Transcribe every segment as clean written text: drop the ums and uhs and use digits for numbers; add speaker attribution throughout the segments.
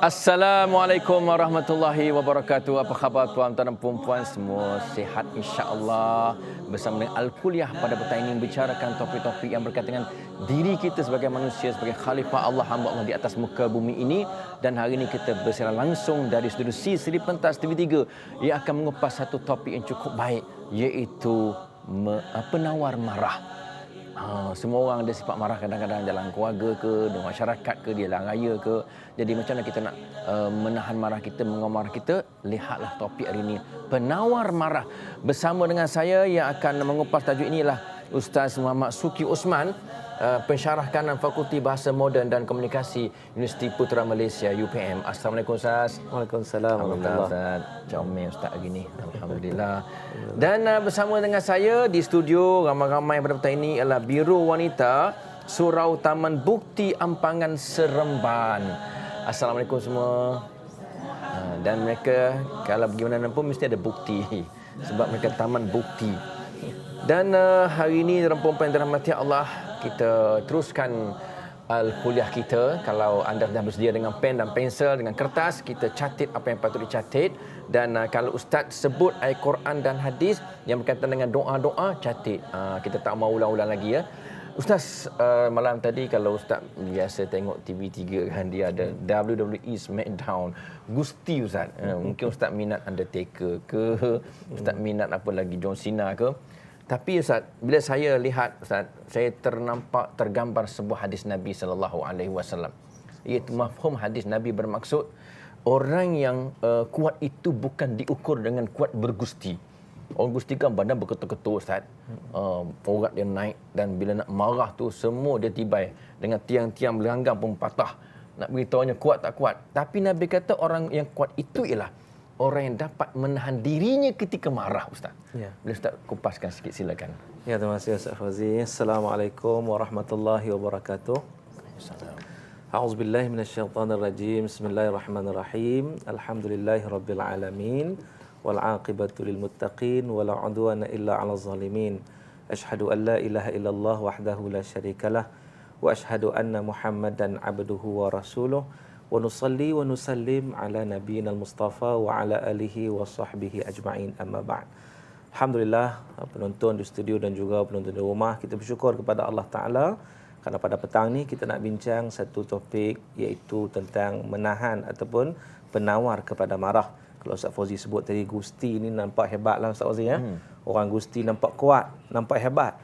Speaker 1: Assalamualaikum warahmatullahi wabarakatuh. Apa khabar tuan-tuan dan puan-puan semua? Sihat insya-Allah. Bersama dengan Al-Kuliah pada petang ini membicarakan topik-topik yang berkaitan dengan diri kita sebagai manusia, sebagai khalifah Allah, hamba Allah di atas muka bumi ini. Dan hari ini kita bersiaran langsung dari studio C Seri Pentas TV3 yang akan mengupas satu topik yang cukup baik, iaitu penawar marah. Semua orang ada sifat marah kadang-kadang dalam keluarga ke, dalam masyarakat ke, di jalan raya ke. Jadi macam mana kita nak menahan marah kita, mengamal marah kita? Lihatlah topik hari ini, penawar marah. Bersama dengan saya yang akan mengupas tajuk inilah Ustaz Muhammad Suki Osman, pensyarah kanan Fakulti Bahasa Moden dan Komunikasi Universiti Putra Malaysia UPM. Assalamualaikum Ustaz.
Speaker 2: Waalaikumsalam.
Speaker 1: Alhamdulillah Ustaz. Comel Ustaz hari ni. Alhamdulillah. Dan bersama dengan saya di studio ramai-ramai pada petang ini ialah Biro Wanita Surau Taman Bukti Ampangan Seremban. Assalamualaikum semua. Dan mereka kalau bagaimana pun mesti ada bukti sebab mereka taman bukti. Dan hari ini dalam perempuan yang dirahmati Allah, kita teruskan kuliah kita. Kalau anda dah bersedia dengan pen dan pensel, dengan kertas, kita catat apa yang patut dicatat. Dan kalau Ustaz sebut ayat Quran dan hadis yang berkaitan dengan doa-doa, catat. Kita tak mau ulang-ulang lagi ya. Ustaz, malam tadi kalau Ustaz biasa tengok TV3 kan, dia ada WWE Smackdown. Gusti Ustaz. Mungkin Ustaz minat Undertaker ke, Ustaz minat apa lagi, John Cena ke. Tapi Ustaz, bila saya lihat Ustaz, saya tergambar sebuah hadis Nabi sallallahu alaihi wasallam. Iaitu mafhum hadis Nabi bermaksud orang yang kuat itu bukan diukur dengan kuat bergusti. Orang gusti kan badan berketul-ketul Ustaz. Aurat dia naik dan bila nak marah tu semua dia tibai. Dengan tiang-tiang beranggang pun patah. Nak beritahunya kuat tak kuat. Tapi Nabi kata orang yang kuat itu ialah orang yang dapat menahan dirinya ketika marah, Ustaz. Ya. Boleh Ustaz kupaskan sikit, silakan.
Speaker 2: Ya, terima kasih Ustaz Fauzi. Assalamualaikum warahmatullahi wabarakatuh. A'udzubillahi minasyaitonirrajim. Bismillahirrahmanirrahim. Alhamdulillahirabbil alamin wal 'aqibatu lil muttaqin wala 'udwana illa 'alal zalimin. Asyhadu an la ilaha illallah wahdahu la syarikalah wa asyhadu anna Muhammadan 'abduhu wa rasuluh. Wa nusalli wa nusallim ala nabiyina al-Mustafa wa ala alihi wa sahbihi ajma'in, amma ba'd. Alhamdulillah, penonton di studio dan juga penonton di rumah, kita bersyukur kepada Allah Ta'ala kerana pada petang ni kita nak bincang satu topik iaitu tentang menahan ataupun penawar kepada marah. Kalau Ustaz Fauzi sebut tadi, gusti ni nampak hebat lah Ustaz Fauzi ya. Orang gusti nampak kuat, nampak hebat.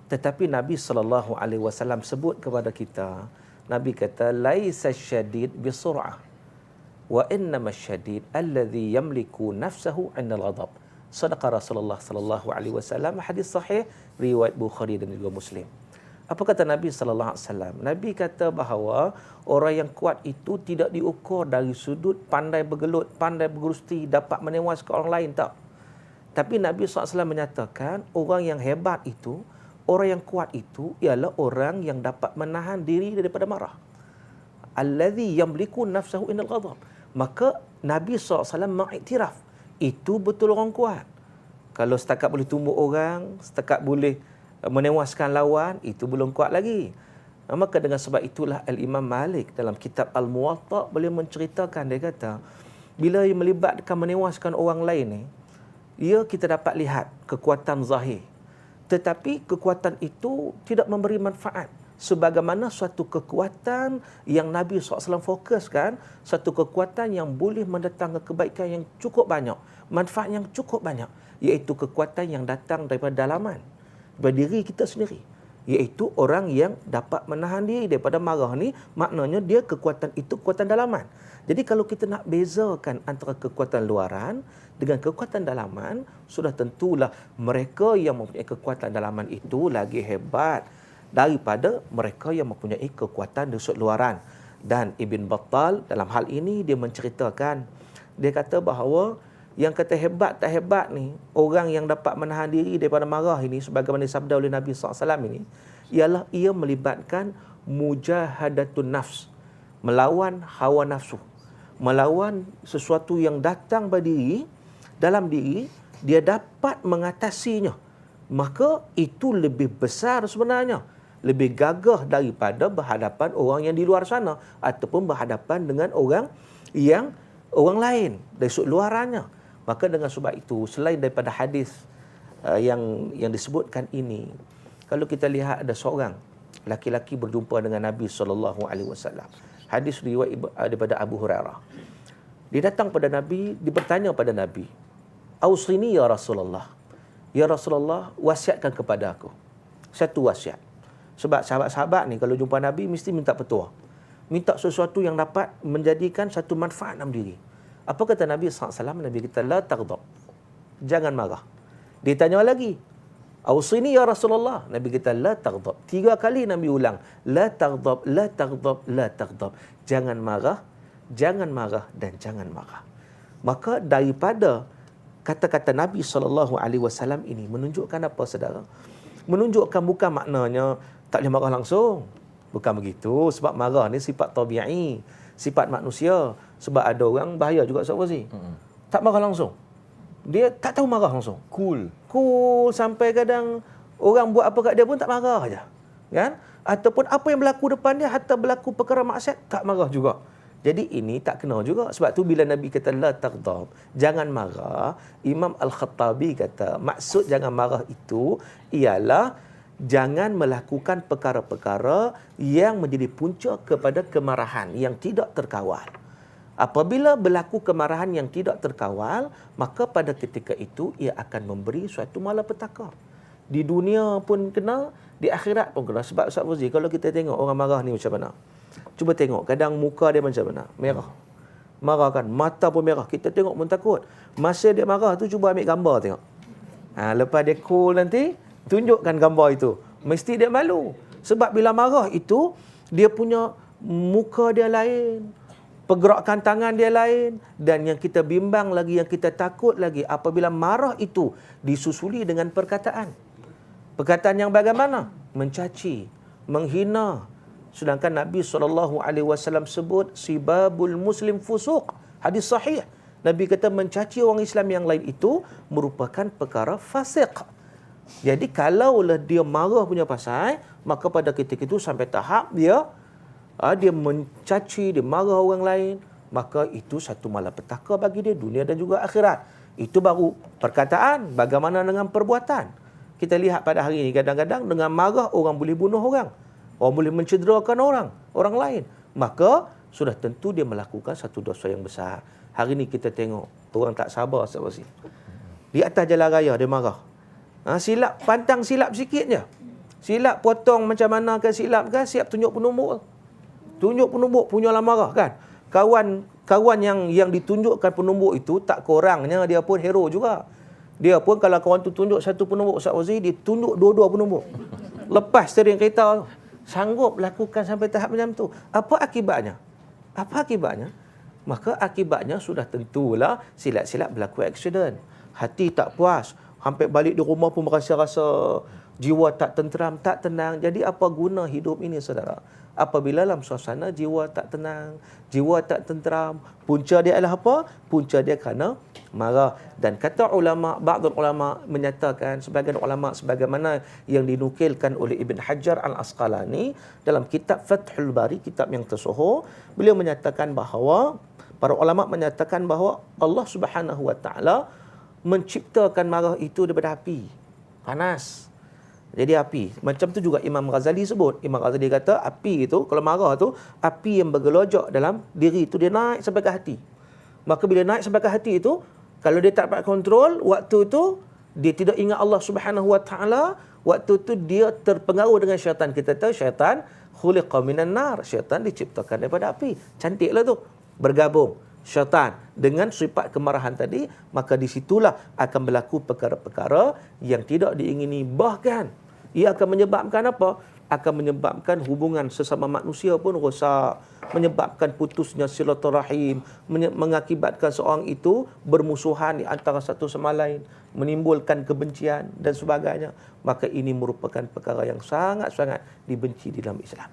Speaker 2: Tetapi Nabi SAW sebut kepada kita, Nabi kata laisa syadid bisur'ah wa innama syadid alladhi yamliku nafsahu 'inda al-ghadab. Sadaqa Rasulullah sallallahu alaihi wasallam, hadis sahih riwayat Bukhari dan juga Muslim. Apa kata Nabi sallallahu alaihi wasallam? Nabi kata bahawa orang yang kuat itu tidak diukur dari sudut pandai bergelut, pandai bergusti, dapat menewaskan orang lain, tak. Tapi Nabi SAW menyatakan orang yang hebat itu, orang yang kuat itu ialah orang yang dapat menahan diri daripada marah. Allazi yamliku nafsahu inal ghadab. Maka Nabi SAW mengiktiraf itu betul orang kuat. Kalau setakat boleh tumbuk orang, setakat boleh menewaskan lawan, itu belum kuat lagi. Maka dengan sebab itulah Al-Imam Malik dalam kitab Al-Muwatta boleh menceritakan, dia kata bila ia melibatkan menewaskan orang lain ni, kita dapat lihat kekuatan zahir. Tetapi kekuatan itu tidak memberi manfaat. Sebagaimana suatu kekuatan yang Nabi SAW fokuskan, satu kekuatan yang boleh mendatangkan kebaikan yang cukup banyak, manfaat yang cukup banyak, iaitu kekuatan yang datang daripada dalaman, daripada diri kita sendiri. Iaitu orang yang dapat menahan diri daripada marah ni, maknanya dia kekuatan itu kekuatan dalaman. Jadi kalau kita nak bezakan antara kekuatan luaran dengan kekuatan dalaman, sudah tentulah mereka yang mempunyai kekuatan dalaman itu lagi hebat daripada mereka yang mempunyai kekuatan dari sudut luaran. Dan Ibn Battal dalam hal ini dia menceritakan, dia kata bahawa yang kata hebat tak hebat ni, orang yang dapat menahan diri daripada marah ini, sebagaimana disabda oleh Nabi SAW ini, ialah ia melibatkan mujahadatun nafs, melawan hawa nafsu, melawan sesuatu yang datang pada diri, dalam diri, dia dapat mengatasinya. Maka itu lebih besar sebenarnya, lebih gagah daripada berhadapan orang yang di luar sana ataupun berhadapan dengan orang yang orang lain dari sudut luarannya. Maka dengan sebab itu, selain daripada hadis yang disebutkan ini, kalau kita lihat ada seorang laki-laki berjumpa dengan Nabi SAW. Hadis riwayat daripada Abu Hurairah. Dia datang pada Nabi, dia bertanya pada Nabi, "Ausini ya Rasulullah." Ya Rasulullah, wasiatkan kepada aku satu wasiat. Sebab sahabat-sahabat ni kalau jumpa Nabi mesti minta petua. Minta sesuatu yang dapat menjadikan satu manfaat dalam diri. Apa kata Nabi SAW? Nabi kata, la taghdab. Jangan marah. Dia tanya lagi, awsini ya Rasulullah. Nabi kata, la taghdab. 3 kali Nabi ulang, la taghdab, la taghdab, la taghdab. Jangan marah dan jangan marah. Maka daripada kata-kata Nabi SAW ini menunjukkan apa, saudara? Menunjukkan bukan maknanya tak boleh marah langsung. Bukan begitu. Sebab marah ni sifat tabi'i, sifat manusia. Sebab ada orang bahaya juga Ustaz Fauzi. Tak marah langsung. Dia tak tahu marah langsung. Cool sampai kadang orang buat apa kat dia pun tak marah aja. Kan? Ataupun apa yang berlaku depan dia, hatta berlaku perkara maksiat, tak marah juga. Jadi ini tak kena juga. Sebab tu bila Nabi kata la taghdab, jangan marah, Imam Al-Khattabi kata maksud jangan marah itu ialah jangan melakukan perkara-perkara yang menjadi punca kepada kemarahan yang tidak terkawal. Apabila berlaku kemarahan yang tidak terkawal, maka pada ketika itu ia akan memberi suatu malapetaka. Di dunia pun kena, di akhirat pun kena. Sebab Ustaz Fauzi, kalau kita tengok orang marah ni macam mana? Cuba tengok, kadang muka dia macam mana? Merah. Marah kan, mata pun merah. Kita tengok pun takut. Masa dia marah tu, cuba ambil gambar tengok. Lepas dia cool nanti, tunjukkan gambar itu. Mesti dia malu. Sebab bila marah itu, dia punya muka dia lain, pergerakan tangan dia lain, dan yang kita bimbang lagi, yang kita takut lagi, apabila marah itu disusuli dengan perkataan. Perkataan yang bagaimana? Mencaci, menghina. Sedangkan Nabi SAW sebut sibabul muslim fusuq. Hadis sahih. Nabi kata mencaci orang Islam yang lain itu merupakan perkara fasik. Jadi kalaulah dia marah punya pasal, maka pada ketika itu sampai tahap dia mencaci, dia marah orang lain, maka itu satu malapetaka bagi dia dunia dan juga akhirat. Itu baru perkataan. Bagaimana dengan perbuatan? Kita lihat pada hari ini kadang-kadang dengan marah orang boleh bunuh orang. Orang boleh mencederakan orang lain. Maka sudah tentu dia melakukan satu dosa yang besar. Hari ini kita tengok orang tak sabar, Ustaz Fauzi. Di atas jalan raya dia marah. Silap, pantang silap sikit je. Silap potong macam mana ke silap kan, siap tunjuk penumbuk. Tunjuk penumbuk punyalah marah kan. Kawan yang ditunjukkan penumbuk itu tak kurangnya dia pun hero juga. Dia pun kalau kawan tu tunjuk satu penumbuk Ustaz Fauzi, dia tunjuk dua-dua penumbuk. Lepas steering kereta tu. Sanggup lakukan sampai tahap macam tu. Apa akibatnya? Maka akibatnya sudah tentulah silap-silap berlaku aksiden. Hati tak puas. Hampir balik di rumah pun rasa-rasa jiwa tak tenteram, tak tenang. Jadi apa guna hidup ini, saudara? Apabila dalam suasana jiwa tak tenang, jiwa tak tenteram, punca dia adalah apa? Punca dia kerana marah. Dan kata ulama, ba'dul ulama menyatakan, sebagian ulama sebagaimana yang dinukilkan oleh Ibn Hajar Al-Asqalani dalam kitab Fathul Bari, kitab yang tersohor, beliau menyatakan bahawa para ulama menyatakan bahawa Allah Subhanahu wa taala menciptakan marah itu daripada api panas. Jadi api. Macam tu juga Imam Ghazali sebut. Imam Ghazali kata api itu, kalau marah tu, api yang bergelojok dalam diri itu, dia naik sampai ke hati. Maka bila naik sampai ke hati itu, kalau dia tak dapat kontrol, waktu itu dia tidak ingat Allah Subhanahu wa taala, waktu itu dia terpengaruh dengan syaitan. Kita tahu syaitan khuliqa minan nar. Syaitan diciptakan daripada api. Cantiklah tu. Bergabung syaitan dengan sifat kemarahan tadi, maka disitulah akan berlaku perkara-perkara yang tidak diingini. Bahkan ia akan menyebabkan apa? Akan menyebabkan hubungan sesama manusia pun rosak, menyebabkan putusnya silaturahim, mengakibatkan seorang itu bermusuhan di antara satu sama lain, menimbulkan kebencian dan sebagainya. Maka ini merupakan perkara yang sangat-sangat dibenci di dalam Islam.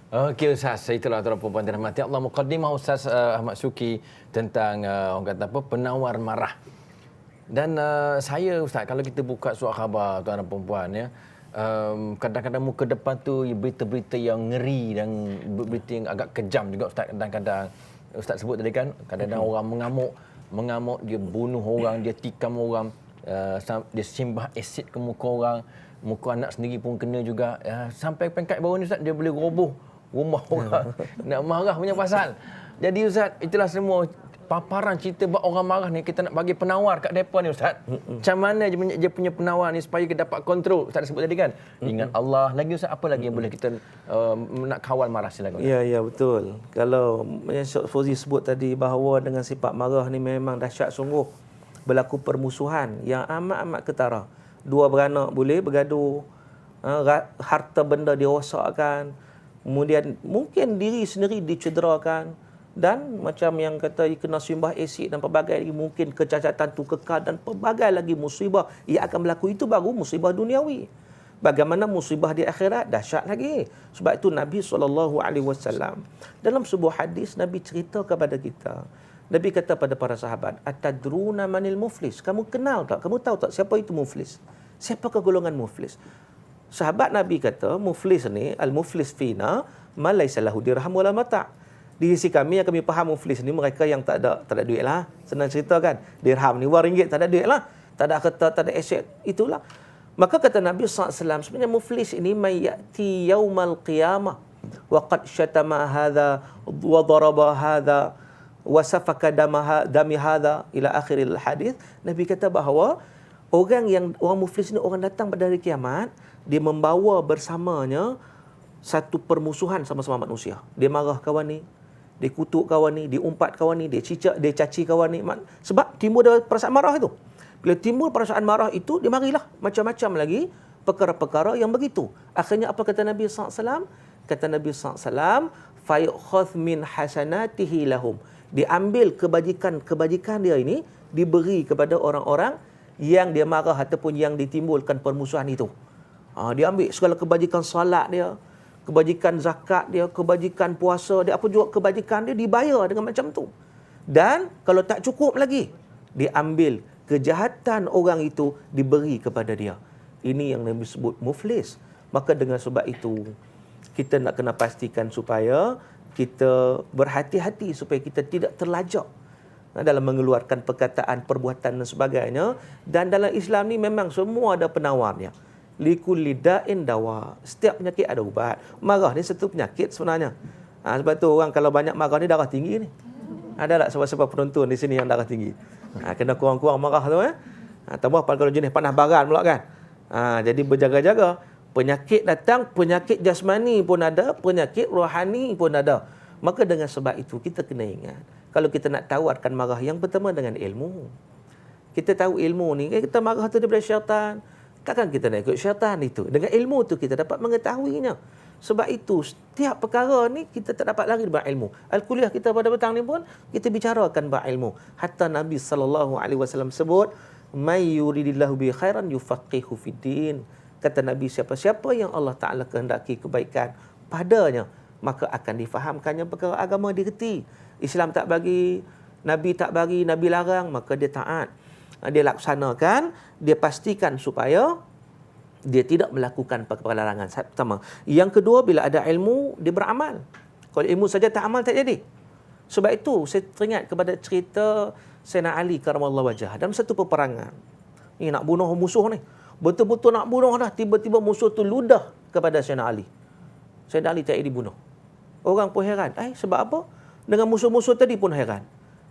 Speaker 1: Okey Ustaz, itulah tuan puan dan rahmati Allah, muqaddimah Ustaz Ahmad Syuki tentang orang kata apa, penawar marah. Dan saya Ustaz, kalau kita buka surat khabar tuan dan puan ya, kadang-kadang muka depan tu berita-berita yang ngeri dan berita yang agak kejam juga Ustaz kadang-kadang. Ustaz sebut tadi kan, kadang-kadang orang mengamuk, dia bunuh orang, dia tikam orang, dia simbah asid ke muka orang, muka anak sendiri pun kena juga. Sampai pengkat baru ni Ustaz, dia boleh roboh rumah orang. Nak marah punya pasal. Jadi Ustaz, itulah semua paparan cerita buat orang marah ni, kita nak bagi penawar kat mereka ni Ustaz. Macam mana dia punya penawar ni supaya kita dapat kontrol. Ustaz sebut tadi kan, ingat Allah. Lagi Ustaz, apa lagi yang boleh kita nak kawal marah sila?
Speaker 2: Ya, betul. Kalau yang Syed Fauzi sebut tadi bahawa dengan sifat marah ni memang dahsyat sungguh. Berlaku permusuhan yang amat-amat ketara. Dua beranak boleh bergaduh, harta benda dirosakkan, kemudian mungkin diri sendiri dicederakan, dan macam yang kata kena simbah asid dan pelbagai lagi, mungkin kecacatan tu kekal dan pelbagai lagi musibah yang akan berlaku. Itu baru musibah duniawi. Bagaimana musibah di akhirat? Dahsyat lagi. Sebab itu Nabi SAW dalam sebuah hadis, Nabi cerita kepada kita. Nabi kata pada para sahabat, atadruna manil muflis? Kamu kenal tak? Kamu tahu tak siapa itu muflis? Siapakah golongan muflis? Sahabat Nabi kata, muflis ni, al-muflis fina ma laysa lahu dirham wala mata'. Di sisi kami yang kami faham muflis ni mereka yang tak ada duit lah. Senang cerita kan. Dirham ni RM1 tak ada duit lah. Tak ada harta, tak ada aset. Itulah. Maka kata Nabi SAW, sebenarnya muflis ini mayati yaumal qiyamah wa qad syatama hadha wa daraba hadha wa safaka dami hadha ila akhiril hadis. Nabi kata bahawa orang muflis ni, orang datang pada hari kiamat, dia membawa bersamanya satu permusuhan sama-sama manusia. Dia marah kawan ni, dia kutuk kawan ni, dia umpat kawan ni, dia cicak, dia caci kawan ni. Sebab timbul dari perasaan marah itu. Bila timbul perasaan marah itu, dia marilah macam-macam lagi perkara-perkara yang begitu. Akhirnya apa kata Nabi SAW? Kata Nabi SAW, fayukhadh min hasanatihi lahum. Diambil kebajikan dia ini, diberi kepada orang-orang yang dia marah ataupun yang ditimbulkan permusuhan itu. Dia ambil segala kebajikan salat dia, kebajikan zakat dia, kebajikan puasa dia, apa juga kebajikan dia dibayar dengan macam tu. Dan kalau tak cukup lagi, diambil kejahatan orang itu diberi kepada dia. Ini yang Nabi sebut muflis. Maka dengan sebab itu, kita nak kena pastikan supaya kita berhati-hati supaya kita tidak terlajak dalam mengeluarkan perkataan, perbuatan dan sebagainya. Dan dalam Islam ni memang semua ada penawarnya. Likulli da'in dawa. Setiap penyakit ada ubat. Marah ni satu penyakit sebenarnya. Sebab tu orang kalau banyak marah ni darah tinggi ni. Ada tak sebab-sebab penonton di sini yang darah tinggi? Kena kurang-kurang marah tu. Tambah kalau jenis panas baran pula kan. Jadi berjaga-jaga. Penyakit datang, penyakit jasmani pun ada, penyakit rohani pun ada. Maka dengan sebab itu kita kena ingat, kalau kita nak tawarkan marah, yang pertama dengan ilmu. Kita tahu ilmu ni, kita marah tu daripada syaitan. Takkan kita nak ikut syaitan itu. Dengan ilmu tu kita dapat mengetahuinya. Sebab itu setiap perkara ni kita tak dapat lari dari ilmu. Al-kuliah kita pada petang ni pun kita bicarakan bab ilmu. Hatta Nabi SAW sebut, may yuridillahu bi khairan yufaqihu fiddin. Kata Nabi, siapa-siapa yang Allah Ta'ala kehendaki kebaikan padanya, maka akan difahamkannya perkara agama, digerti. Islam tak bagi, Nabi tak bagi, Nabi larang, maka dia taat. Dia laksanakan, dia pastikan supaya dia tidak melakukan perkara larangan. Pertama. Yang kedua, bila ada ilmu, dia beramal. Kalau ilmu saja tak amal, tak jadi. Sebab itu, saya teringat kepada cerita Sayyidina Ali karamallahu wajhah dalam satu peperangan. Ni nak bunuh musuh ni. Betul-betul nak bunuh dah. Tiba-tiba musuh tu ludah kepada Sayyidina Ali. Sayyidina Ali tak dibunuh. Orang pun heran. Sebab apa? Dengan musuh-musuh tadi pun heran.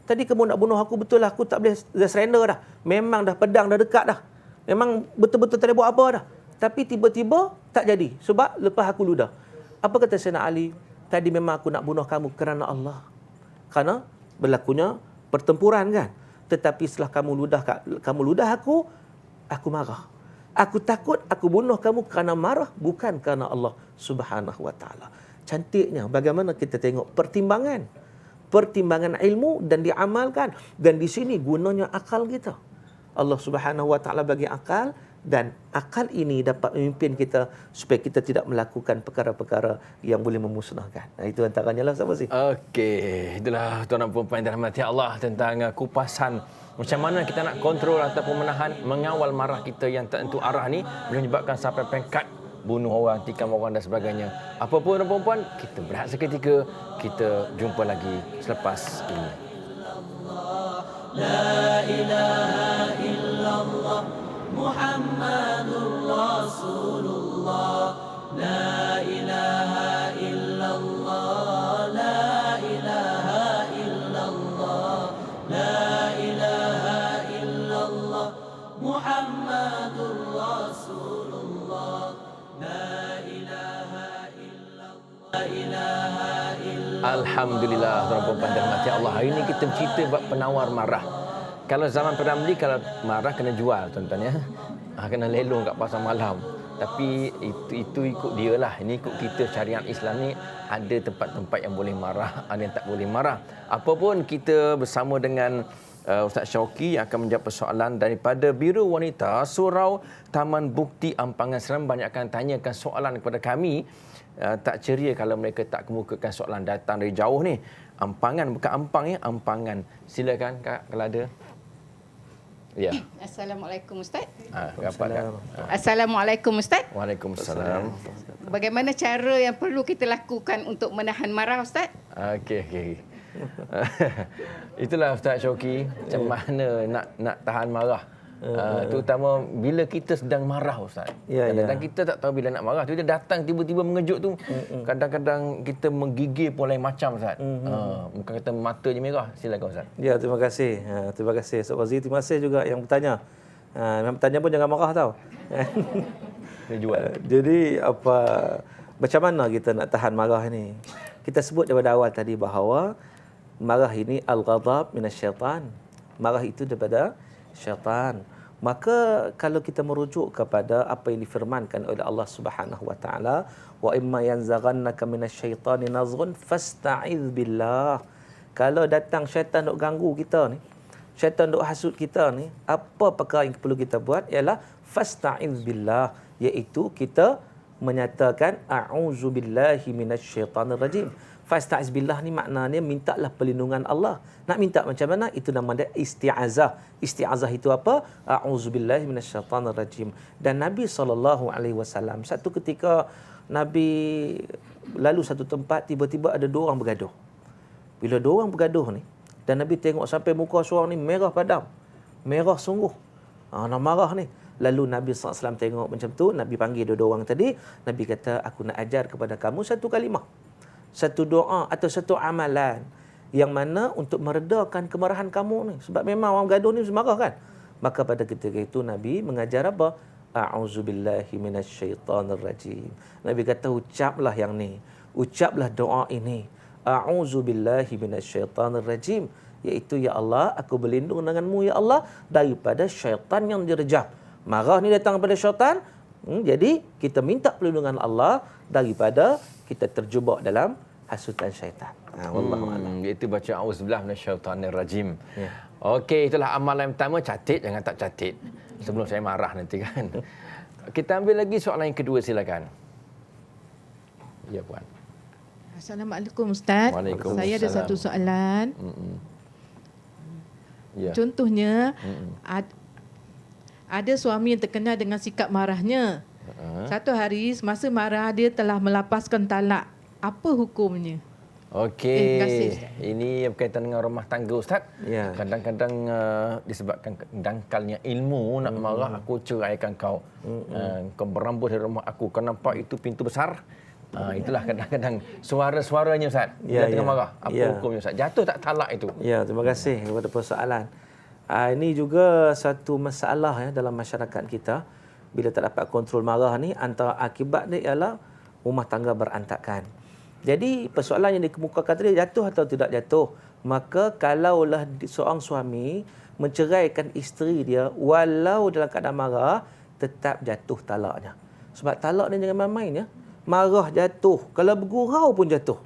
Speaker 2: Tadi kamu nak bunuh aku, betul lah, aku tak boleh surrender dah. Memang dah pedang dah dekat dah. Memang betul-betul tak boleh buat apa dah. Tapi tiba-tiba tak jadi. Sebab lepas aku ludah. Apa kata Sayyidina Ali? Tadi memang aku nak bunuh kamu kerana Allah. Kerana berlakunya pertempuran kan. Tetapi setelah kamu ludah aku marah. Aku takut aku bunuh kamu kerana marah, bukan kerana Allah Subhanahu wa taala. Cantiknya bagaimana kita tengok pertimbangan ilmu dan diamalkan. Dan di sini gunanya akal kita. Allah Subhanahu wa taala bagi akal, dan akal ini dapat memimpin kita supaya kita tidak melakukan perkara-perkara yang boleh memusnahkan. Itu antaranya lah, sahabat sih.
Speaker 1: Okey, itulah tuan-tuan dan puan-puan dirahmati Allah tentang kupasan macam mana kita nak kontrol ataupun menahan, mengawal marah kita yang tak tentu arah ni, menyebabkan sampai pengkat bunuh orang, tikam orang dan sebagainya. Apa pun perempuan, kita berehat seketika. Kita jumpa lagi selepas ini.
Speaker 3: La ilaha illallah Muhammadur Rasulullah. La ilaha illallah, la ilaha illallah, la ilaha illallah Muhammadur Rasulullah. La ilaha illallah, la ilaha illallah.
Speaker 1: Alhamdulillah, tuan-tuan dan mati Allah. Hari ini kita bercerita bab penawar marah. Kalau zaman Perdana Menteri, kalau marah kena jual, tuan-tuan ya. Kena lelong kat pasar malam. Tapi itu ikut dia lah. Ini ikut kita, syariat Islam ni ada tempat-tempat yang boleh marah, ada yang tak boleh marah. Apapun, kita bersama dengan Ustaz Syauqi yang akan menjawab persoalan daripada Biro Wanita Surau Taman Bukti Ampangan Seram. Banyak akan tanyakan soalan kepada kami. Tak ceria kalau mereka tak kemukakan soalan, datang dari jauh ni. Ampangan, bukan Ampang ya, Ampangan. Silakan Kak kalau ada. Ya.
Speaker 4: Assalamualaikum Ustaz.
Speaker 1: Rapat Kak.
Speaker 4: Assalamualaikum Ustaz.
Speaker 1: Waalaikumsalam.
Speaker 4: Bagaimana cara yang perlu kita lakukan untuk menahan marah Ustaz?
Speaker 1: Okey. Itulah Ustaz Syauqi, macam mana nak tahan marah. Terutama bila kita sedang marah Ustaz. Kadang-kadang kita tak tahu bila nak marah. Tu dia datang tiba-tiba mengejut tu. Kadang-kadang kita menggigil pun lain macam Ustaz. Bukan kata mata je merah. Silakan Ustaz.
Speaker 2: Ya, terima kasih. Terima kasih Ustaz Fazli. Terima kasih juga yang bertanya. Yang bertanya pun jangan marah tau.
Speaker 1: Dia jual.
Speaker 2: Jadi macam mana kita nak tahan marah ni? Kita sebut daripada awal tadi bahawa marah ini al-ghadab minasyaitan. Marah itu daripada syaitan. Maka kalau kita merujuk kepada apa yang difirmankan oleh Allah Subhanahu wa taala, wa imma yanzaghannaka minasyaitani nazghun fasta'iz billah. Kalau datang syaitan nak ganggu kita ni, syaitan nak hasut kita ni, apa perkara yang perlu kita buat ialah fasta'iz billah, iaitu kita menyatakan a'udzubillahi minasyaitanir rajim. Fasta'iz billah ni maknanya mintalah perlindungan Allah. Nak minta macam mana? Itu nama dia isti'azah. Isti'azah itu apa? A'udzubillahi minasyaitanir rajim. Dan Nabi SAW satu ketika Nabi lalu satu tempat, tiba-tiba ada dua orang bergaduh. Bila dua orang bergaduh ni, dan Nabi tengok sampai muka seorang ni merah padam. Merah sungguh. Nak marah ni. Lalu Nabi SAW tengok macam tu, Nabi panggil dua orang tadi. Nabi kata, aku nak ajar kepada kamu satu kalimah, satu doa atau satu amalan yang mana untuk meredakan kemarahan kamu ni. Sebab memang orang gaduh ni marah kan. Maka pada ketika itu Nabi mengajar apa? A'udzubillahi minasyaitanir rajim. Nabi kata ucaplah yang ni. Ucaplah doa ini. A'udzubillahi minasyaitanir rajim. Iaitu ya Allah, aku berlindung denganmu ya Allah daripada syaitan yang direjam. Marah ni datang daripada syaitan. Jadi kita minta perlindungan Allah daripada kita terjebak dalam hasutan syaitan. Wallahu a'lam.
Speaker 1: Iaitu baca auzubillahi minasyaitanir rajim. Ya. Okey, itulah amalan yang pertama. Catat, jangan tak catat. Sebelum saya marah nanti kan. Kita ambil lagi soalan yang kedua, silakan. Ya puan.
Speaker 5: Assalamualaikum Ustaz.
Speaker 1: Waalaikumsalam.
Speaker 5: Saya ada satu soalan.
Speaker 1: Ya.
Speaker 5: Contohnya ada suami yang terkenal dengan sikap marahnya. Satu hari semasa marah dia telah melapaskan talak. Apa hukumnya?
Speaker 1: Okey.
Speaker 5: Terima kasih, Ustaz.
Speaker 1: Ini berkaitan dengan rumah tangga Ustaz.
Speaker 2: Ya.
Speaker 1: Kadang-kadang disebabkan dangkalnya ilmu nak marah, aku ceraikan kau. Kau berambut dari rumah aku. Kau nampak itu pintu besar? Itulah kadang-kadang suara-suaranya Ustaz. Dia tengah marah. Apa hukumnya Ustaz? Jatuh tak talak itu?
Speaker 2: Ya, terima kasih kepada persoalan. Ini juga satu masalah ya dalam masyarakat kita. Bila tak dapat kontrol marah ni, antara akibat dia ialah rumah tangga berantakan. Jadi persoalan yang dikemukakan tadi, jatuh atau tidak jatuh. Maka kalaulah seorang suami menceraikan isteri dia walau dalam keadaan marah, tetap jatuh talaknya. Sebab talak ni jangan main-main ya. Marah jatuh, kalau bergurau pun jatuh.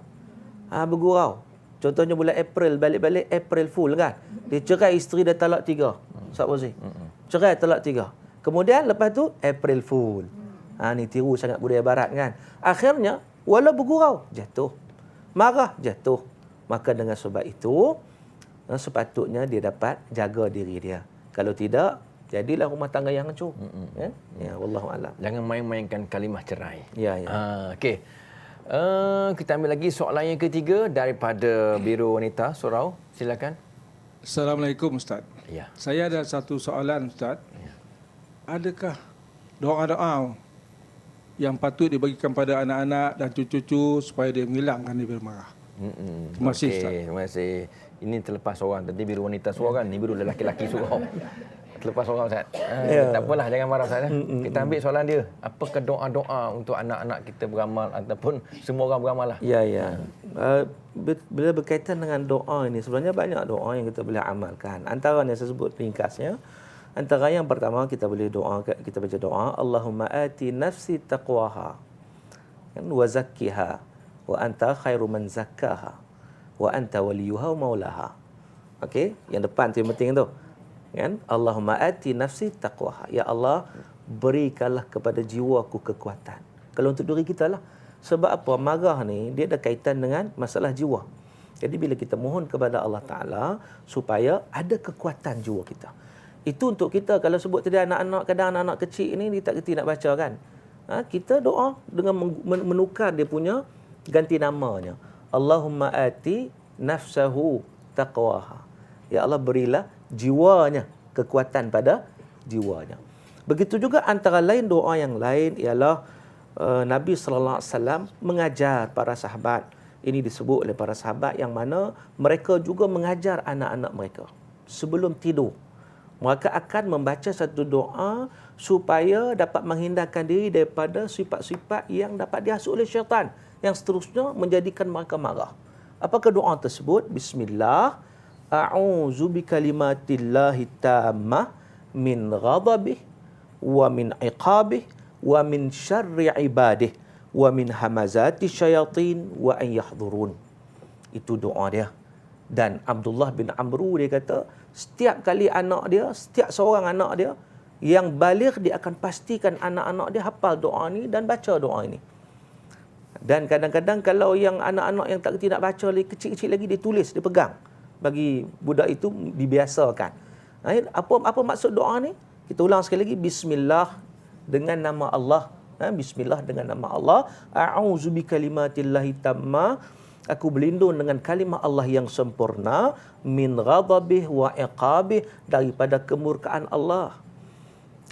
Speaker 2: Bergurau. Contohnya bulan April, balik-balik April Fool kan. Dia cerai isteri dia talak 3. Ustaz Fauzi. Cerai talak 3. Kemudian lepas tu April Fool. Ni tiru sangat budaya barat kan. Akhirnya walau bergurau jatuh. Marah jatuh. Maka dengan sebab itu sepatutnya dia dapat jaga diri dia. Kalau tidak, jadilah rumah tangga yang hancur. Ya, wallahu alam.
Speaker 1: Jangan main-mainkan kalimah cerai.
Speaker 2: Ya, ya.
Speaker 1: Okey. Kita ambil lagi soalan yang ketiga daripada Biro Wanita Surau. Silakan.
Speaker 6: Assalamualaikum Ustaz.
Speaker 1: Ya.
Speaker 6: Saya ada satu soalan Ustaz. Adakah doa-doa yang patut dibagikan pada anak-anak dan cucu-cucu supaya dia menghilangkan dia marah? Terima kasih Ustaz.
Speaker 1: Terima kasih. Ini terlepas seorang. Tadi Biro Wanita surau kan. Ini Biro lelaki-lelaki surau. Terlepas seorang Ustaz. Tak apalah, jangan marah Ustaz. Kita ambil soalan dia. Apakah doa-doa untuk anak-anak kita beramal ataupun semua orang beramal lah?
Speaker 2: Ya, ya. Bila berkaitan dengan doa ini, sebenarnya banyak doa yang kita boleh amalkan. Antaranya saya sebut ringkasnya. Antara yang pertama kita boleh doa, kita baca doa, Allahumma ati nafsi taqwaha wa zakkiha wa anta khairu man zakkaha wa anta waliyuha wa maulaha. Okey, yang depan tu yang penting tu. Kan? Allahumma ati nafsi taqwaha. Ya Allah, berikanlah kepada jiwaku kekuatan. Kalau untuk diri kita lah. Sebab apa? Marah ni dia ada kaitan dengan masalah jiwa. Jadi bila kita mohon kepada Allah Ta'ala supaya ada kekuatan jiwa kita. Itu untuk kita. Kalau sebut tadi anak-anak, kadang anak-anak kecil ni dia tak kerti nak baca kan. Kita doa dengan menukar dia punya ganti namanya. Allahumma ati nafsahu taqwaha. Ya Allah, berilah jiwanya kekuatan pada jiwanya. Begitu juga antara lain doa yang lain ialah Nabi sallallahu alaihi wasallam mengajar para sahabat. Ini disebut oleh para sahabat yang mana mereka juga mengajar anak-anak mereka sebelum tidur. Mereka akan membaca satu doa supaya dapat menghindarkan diri daripada sifat-sifat yang dapat dihasut oleh syaitan, yang seterusnya menjadikan mereka marah. Apakah doa tersebut? Bismillah, a'udzu bikalimatillahi tammah min ghadabih wa min iqabih wa min syarri ibadih wa min hamazati syayatin wa an yahdurun. Itu doa dia. Dan Abdullah bin Amru dia kata, setiap kali anak dia, setiap seorang anak dia yang baligh, dia akan pastikan anak-anak dia hafal doa ni dan baca doa ini. Dan kadang-kadang kalau yang anak-anak yang tak kerti nak baca lagi, kecil-kecil lagi, dia tulis, dia pegang. Bagi budak itu dibiasakan. Apa maksud doa ni? Kita ulang sekali lagi. Bismillah dengan nama Allah. Bismillah dengan nama Allah. A'udzu bikalimatillahi tamma. Aku berlindung dengan kalimah Allah yang sempurna. Min ghadabih wa iqabih. Daripada kemurkaan Allah.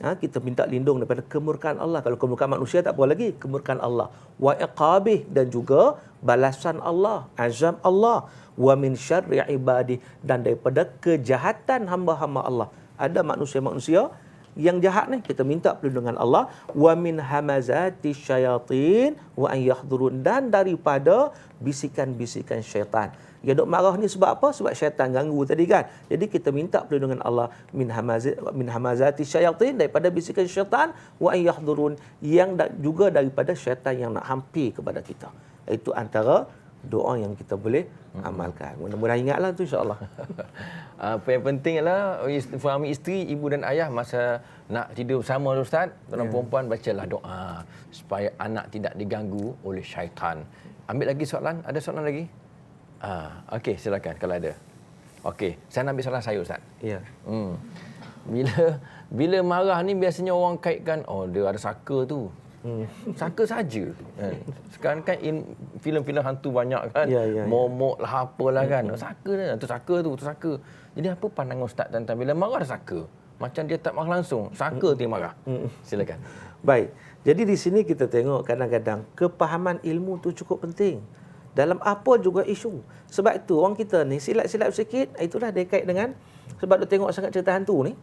Speaker 2: Kita minta lindung daripada kemurkaan Allah. Kalau kemurkaan manusia tak apa lagi. Kemurkaan Allah. Wa iqabih, dan juga balasan Allah. Azab Allah. Wa min syarri ibadih, dan daripada kejahatan hamba-hamba Allah. Ada manusia-manusia yang jahat ni, kita minta perlindungan Allah. Wa min hamazati syayatin wa an yahdurun, dan daripada bisikan-bisikan syaitan. Dia duk marah ni sebab apa? Sebab syaitan ganggu tadi kan. Jadi kita minta perlindungan Allah min hamazati syayatin, daripada bisikan syaitan, wa an yahdurun, yang juga daripada syaitan yang nak hampir kepada kita. Itu antara doa yang kita boleh amalkan. Mudah-mudahan ingatlah tu, insya-Allah.
Speaker 1: Apa yang penting adalah suami isteri, ibu dan ayah masa nak tidur bersama Ustaz, tuan perempuan bacalah doa supaya anak tidak diganggu oleh syaitan. Ambil lagi soalan, ada soalan lagi? Okey, silakan kalau ada. Okey, saya nak ambil soalan saya Ustaz.
Speaker 2: Ya.
Speaker 1: Bila marah ni biasanya orang kaitkan, oh dia ada saka tu. Saka saja. Sekarang kan filem-filem hantu banyak kan. Momok lah apalah kan. Saka dah. Tu saka. Jadi apa pandangan Ustaz tentang bila marah ada saka? Macam dia tak marah langsung, saka dia marah. Silakan.
Speaker 2: Baik. Jadi di sini kita tengok kadang-kadang kepahaman ilmu tu cukup penting. Dalam apa juga isu. Sebab itu orang kita ni silap-silap sikit, itulah dia kait dengan sebab dia tengok sangat cerita hantu ni.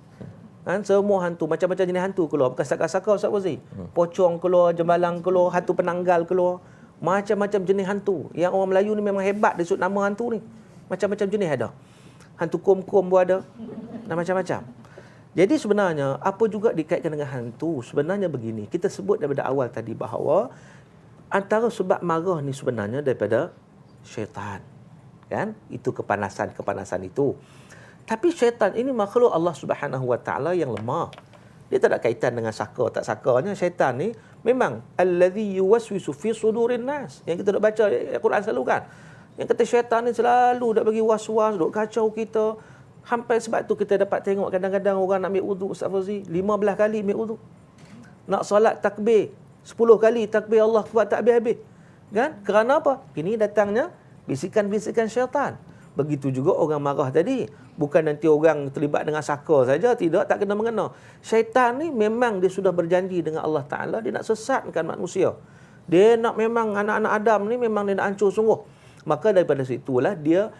Speaker 2: Semua hantu, macam-macam jenis hantu keluar. Bukan saka-saka Ustaz Fauzi. Pocong keluar, jembalang keluar, hantu penanggal keluar. Macam-macam jenis hantu. Yang orang Melayu ni memang hebat dia sebut nama hantu ni. Macam-macam jenis ada. Hantu kom-kom pun ada. Dan macam-macam. Jadi sebenarnya, apa juga dikaitkan dengan hantu? Sebenarnya begini, kita sebut daripada awal tadi bahawa antara sebab marah ni sebenarnya daripada syaitan. Kan? Itu kepanasan itu. Tapi syaitan ini makhluk Allah Subhanahu Wa Taala yang lemah. Dia tak ada kaitan dengan saka tak sakanya. Syaitan ni memang allazi yuwaswisu fi sudurin nas. Yang kita dok baca Al-Quran selalu kan. Yang kata syaitan ni selalu dok bagi was-was, dok kacau kita. Sampai sebab tu kita dapat tengok kadang-kadang orang nak ambil wudu, Ustaz Fauzi, 15 kali ambil wudu. Nak solat takbir, 10 kali takbir Allah Akbar tak habis-habis. Kan? Kerana apa? Ini datangnya bisikan-bisikan syaitan. Begitu juga orang marah tadi. Bukan nanti orang terlibat dengan saka saja, tidak, tak kena-mengena. Syaitan ni memang dia sudah berjanji dengan Allah Ta'ala, dia nak sesatkan manusia. Dia nak memang anak-anak Adam ni memang dia nak hancur sungguh. Maka daripada situlah dia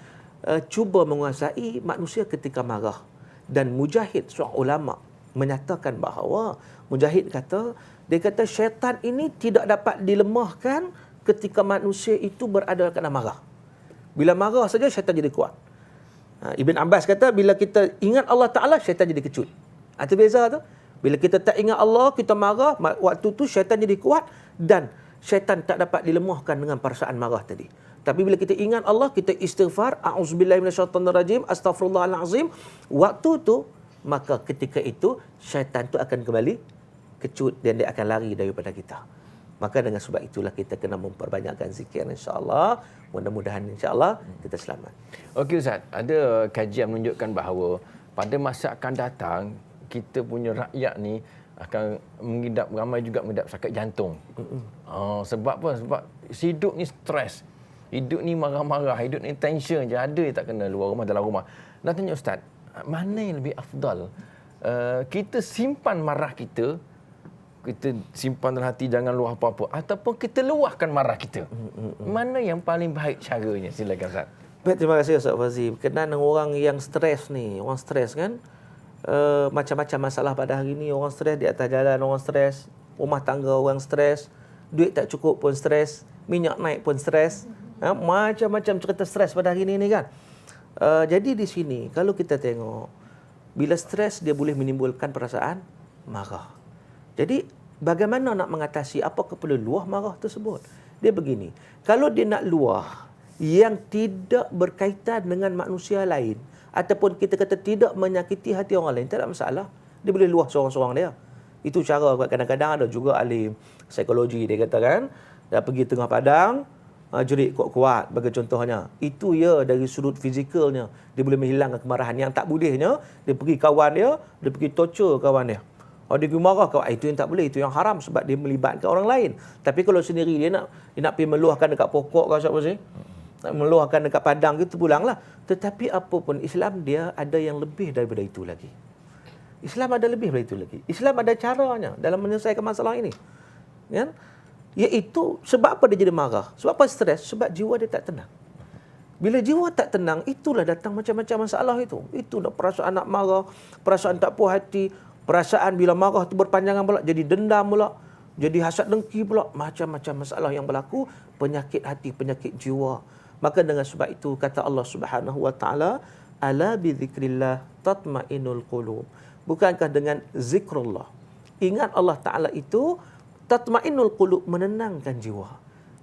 Speaker 2: cuba menguasai manusia ketika marah. Dan Mujahid, seorang ulama, menyatakan bahawa Mujahid kata, dia kata syaitan ini tidak dapat dilemahkan ketika manusia itu berada dalam marah. Bila marah saja syaitan jadi kuat. Ibn Abbas kata bila kita ingat Allah Ta'ala, syaitan jadi kecut. Itu beza tu. Bila kita tak ingat Allah, kita marah, waktu tu syaitan jadi kuat dan syaitan tak dapat dilemahkan dengan perasaan marah tadi. Tapi bila kita ingat Allah, kita istighfar, a'udzubillahi minasyaitonirrajim, astaghfirullahalazim, waktu tu, maka ketika itu syaitan tu akan kembali kecut dan dia akan lari daripada kita. Maka dengan sebab itulah kita kena memperbanyakkan zikir, insya-Allah. Mudah-mudahan insya-Allah kita selamat.
Speaker 1: Okey Ustaz, ada kajian menunjukkan bahawa pada masa akan datang kita punya rakyat ni akan mengidap, ramai juga mengidap sakit jantung. Sebab apa? Sebab hidup ni stres. Hidup ni marah-marah, hidup ni tension je, ada je tak kena luar rumah dalam rumah. Nak tanya Ustaz, mana yang lebih afdal? Kita simpan marah kita simpan dalam hati, jangan luah apa-apa, ataupun kita luahkan marah kita. Mana yang paling baik caranya? Silakan Ustaz.
Speaker 2: Baik, terima kasih Ustaz Fazim. Berkenaan dengan orang yang stres ni, orang stres kan, macam-macam masalah pada hari ni. Orang stres di atas jalan, orang stres rumah tangga, orang stres duit tak cukup pun stres, minyak naik pun stres, macam-macam cerita stres pada hari ni kan. Jadi di sini kalau kita tengok, bila stres dia boleh menimbulkan perasaan marah. Jadi bagaimana nak mengatasi, apakah perlu luah marah tersebut? Dia begini, kalau dia nak luah yang tidak berkaitan dengan manusia lain, ataupun kita kata tidak menyakiti hati orang lain, tak ada masalah. Dia boleh luah seorang-seorang dia. Itu cara. Kadang-kadang ada juga ahli psikologi, dia katakan, dia pergi tengah padang, jerit kuat-kuat bagi contohnya. Itu ya dari sudut fizikalnya, dia boleh menghilangkan kemarahan. Yang tak bolehnya, dia pergi kawan dia pergi torture kawan dia. Dia pergi marah kawan, itu yang tak boleh, itu yang haram sebab dia melibatkan orang lain. Tapi kalau sendiri dia nak pergi meluahkan dekat pokok ke apa sih? Meluahkan dekat padang gitu, pulanglah. Tetapi apapun, Islam dia ada yang lebih daripada itu lagi. Islam ada lebih daripada itu lagi. Islam ada caranya dalam menyelesaikan masalah ini. Kan? Iaitu sebab apa dia jadi marah? Sebab apa stres? Sebab jiwa dia tak tenang. Bila jiwa tak tenang, itulah datang macam-macam masalah itu. Itu perasaan nak marah, perasaan tak puas hati, perasaan bila marah tu berpanjangan pula, jadi dendam pula, jadi hasad dengki pula, macam-macam masalah yang berlaku, penyakit hati, penyakit jiwa. Maka dengan sebab itu kata Allah Subhanahu wa taala, ala bi dzikrillah tatma'innul qulub. Bukankah dengan zikrullah, ingat Allah Taala itu, tatma'innul qulub, menenangkan jiwa.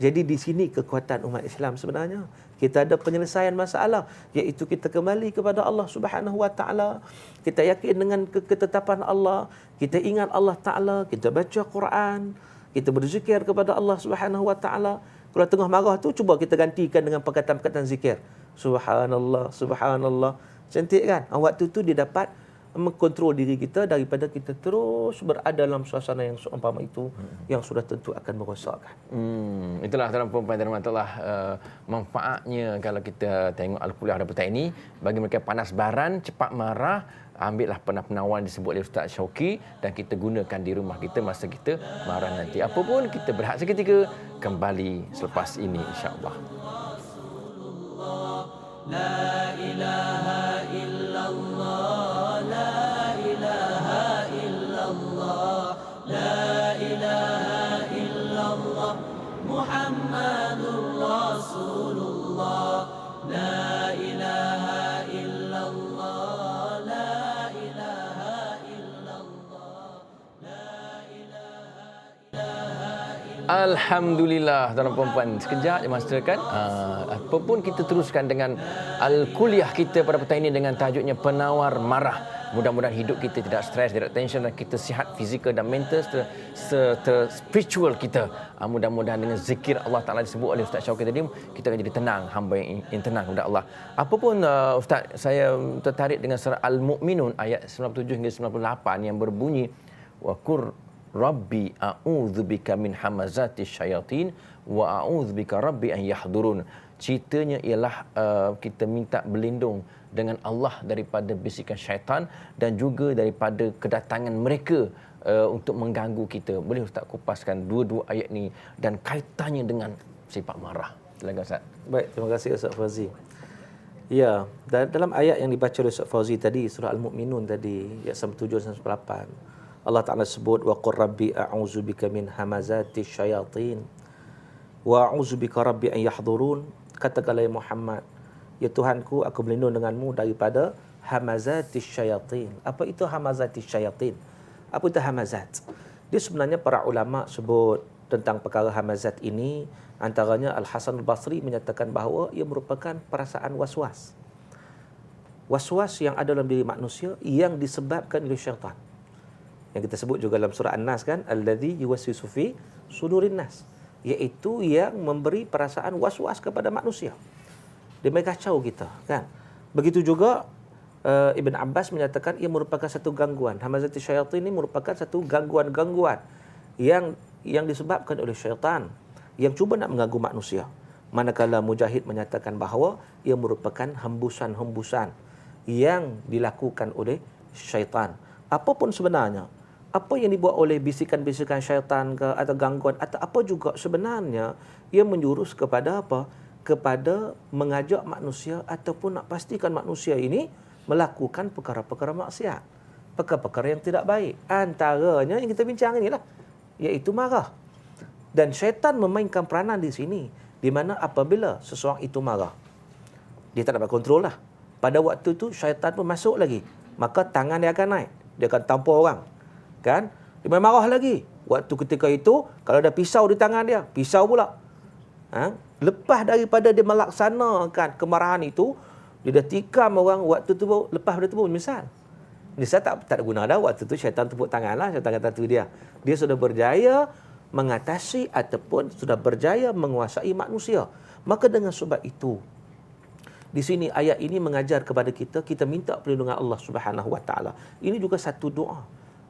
Speaker 2: Jadi di sini kekuatan umat Islam sebenarnya. Kita ada penyelesaian masalah, iaitu kita kembali kepada Allah Subhanahu wa taala. Kita yakin dengan ketetapan Allah, kita ingat Allah Taala, kita baca Quran, kita berzikir kepada Allah Subhanahu wa taala. Kalau tengah marah tu, cuba kita gantikan dengan perkataan-perkataan zikir. Subhanallah, subhanallah. Cantik kan? Waktu tu dia dapat mengkontrol diri kita daripada kita terus berada dalam suasana yang seumpama itu, yang sudah tentu akan merosakkan.
Speaker 1: Itulah tuan-puan dan puan-puan, manfaatnya kalau kita tengok Al-Quliah pada petang ini. Bagi mereka panas baran, cepat marah, ambillah penawar disebut oleh Ustaz Syauqi dan kita gunakan di rumah kita masa kita marah nanti. Apapun kita berehat seketika, kembali selepas ini insya-Allah.
Speaker 3: La ilaha illallah, la ilaha illallah, la ilaha illallah, Muhammadur Rasulullah, la ilaha illallah, la ilaha illallah, la ilaha illallah.
Speaker 1: Alhamdulillah tuan-tuan puan-puan. Sekejap je master kan. Apa pun kita teruskan dengan kuliah kita pada petang ini dengan tajuknya penawar marah. Mudah-mudahan hidup kita tidak stres, tidak tension dan kita sihat fizikal dan mental serta spiritual kita. Mudah-mudahan dengan zikir Allah Ta'ala disebut oleh Ustaz Syauqi tadi, kita akan jadi tenang, hamba yang tenang kepada Allah. Apapun Ustaz, saya tertarik dengan surah Al-Mu'minun ayat 97 hingga 98 yang berbunyi wa qur rabbi a'udzubika min hamazati syayatin wa a'udzubika rabbi an yahdurun. Ceritanya ialah kita minta berlindung dengan Allah daripada bisikan syaitan dan juga daripada kedatangan mereka untuk mengganggu kita. Boleh Ustaz kupaskan dua-dua ayat ni dan kaitannya dengan sifat marah? Silakan Ustaz.
Speaker 2: Baik, terima kasih Ustaz Fauzi. Ya, dalam ayat yang dibaca oleh Ustaz Fauzi tadi, surah Al-Mu'minun tadi, ayat 97 dan 98, Allah Ta'ala sebut wa qur rabbi a'udzubika min hamazati syayatin wa a'udzubika rabbi an yahdurun. Katakanlah ya Muhammad, ya Tuhanku, aku berlindung denganmu daripada hamazati syayatin. Apa itu hamazati syayatin? Apa itu hamazat? Dia sebenarnya para ulama sebut tentang perkara hamazat ini, antaranya Al-Hasan Al-Basri menyatakan bahawa ia merupakan perasaan was-was. Was-was yang ada dalam diri manusia yang disebabkan oleh syaitan. Yang kita sebut juga dalam surah An-Nas kan, allazi yuwaswisu fi sudurin nas, iaitu yang memberi perasaan was-was kepada manusia. Dia kacau kita kan. Begitu juga Ibn Abbas menyatakan ia merupakan satu gangguan. Hamazati syaitan ini merupakan satu gangguan-gangguan yang disebabkan oleh syaitan yang cuba nak mengganggu manusia. Manakala Mujahid menyatakan bahawa ia merupakan hembusan-hembusan yang dilakukan oleh syaitan. Apapun sebenarnya, apa yang dibuat oleh bisikan-bisikan syaitan ke atau gangguan atau apa juga, sebenarnya ia menjurus kepada apa? Kepada mengajak manusia ataupun nak pastikan manusia ini melakukan perkara-perkara maksiat, perkara-perkara yang tidak baik. Antaranya yang kita bincang inilah, iaitu marah. Dan syaitan memainkan peranan di sini, di mana apabila seseorang itu marah, dia tak dapat kontrol lah. Pada waktu itu syaitan pun masuk lagi, maka tangan dia akan naik, dia akan tampar orang. Kan? Dia marah lagi. Waktu ketika itu, kalau ada pisau di tangan dia, pisau pula. Lepas daripada dia melaksanakan kemarahan itu, dia dah tikam orang waktu tu, lepas pada tu pun misal. Misal tak ada guna dah, waktu tu syaitan tepuk tangan lah, syaitan kata tu dia. Dia sudah berjaya mengatasi ataupun sudah berjaya menguasai manusia. Maka dengan sebab itu, di sini ayat ini mengajar kepada kita, kita minta perlindungan Allah Subhanahu Wa Taala. Ini juga satu doa.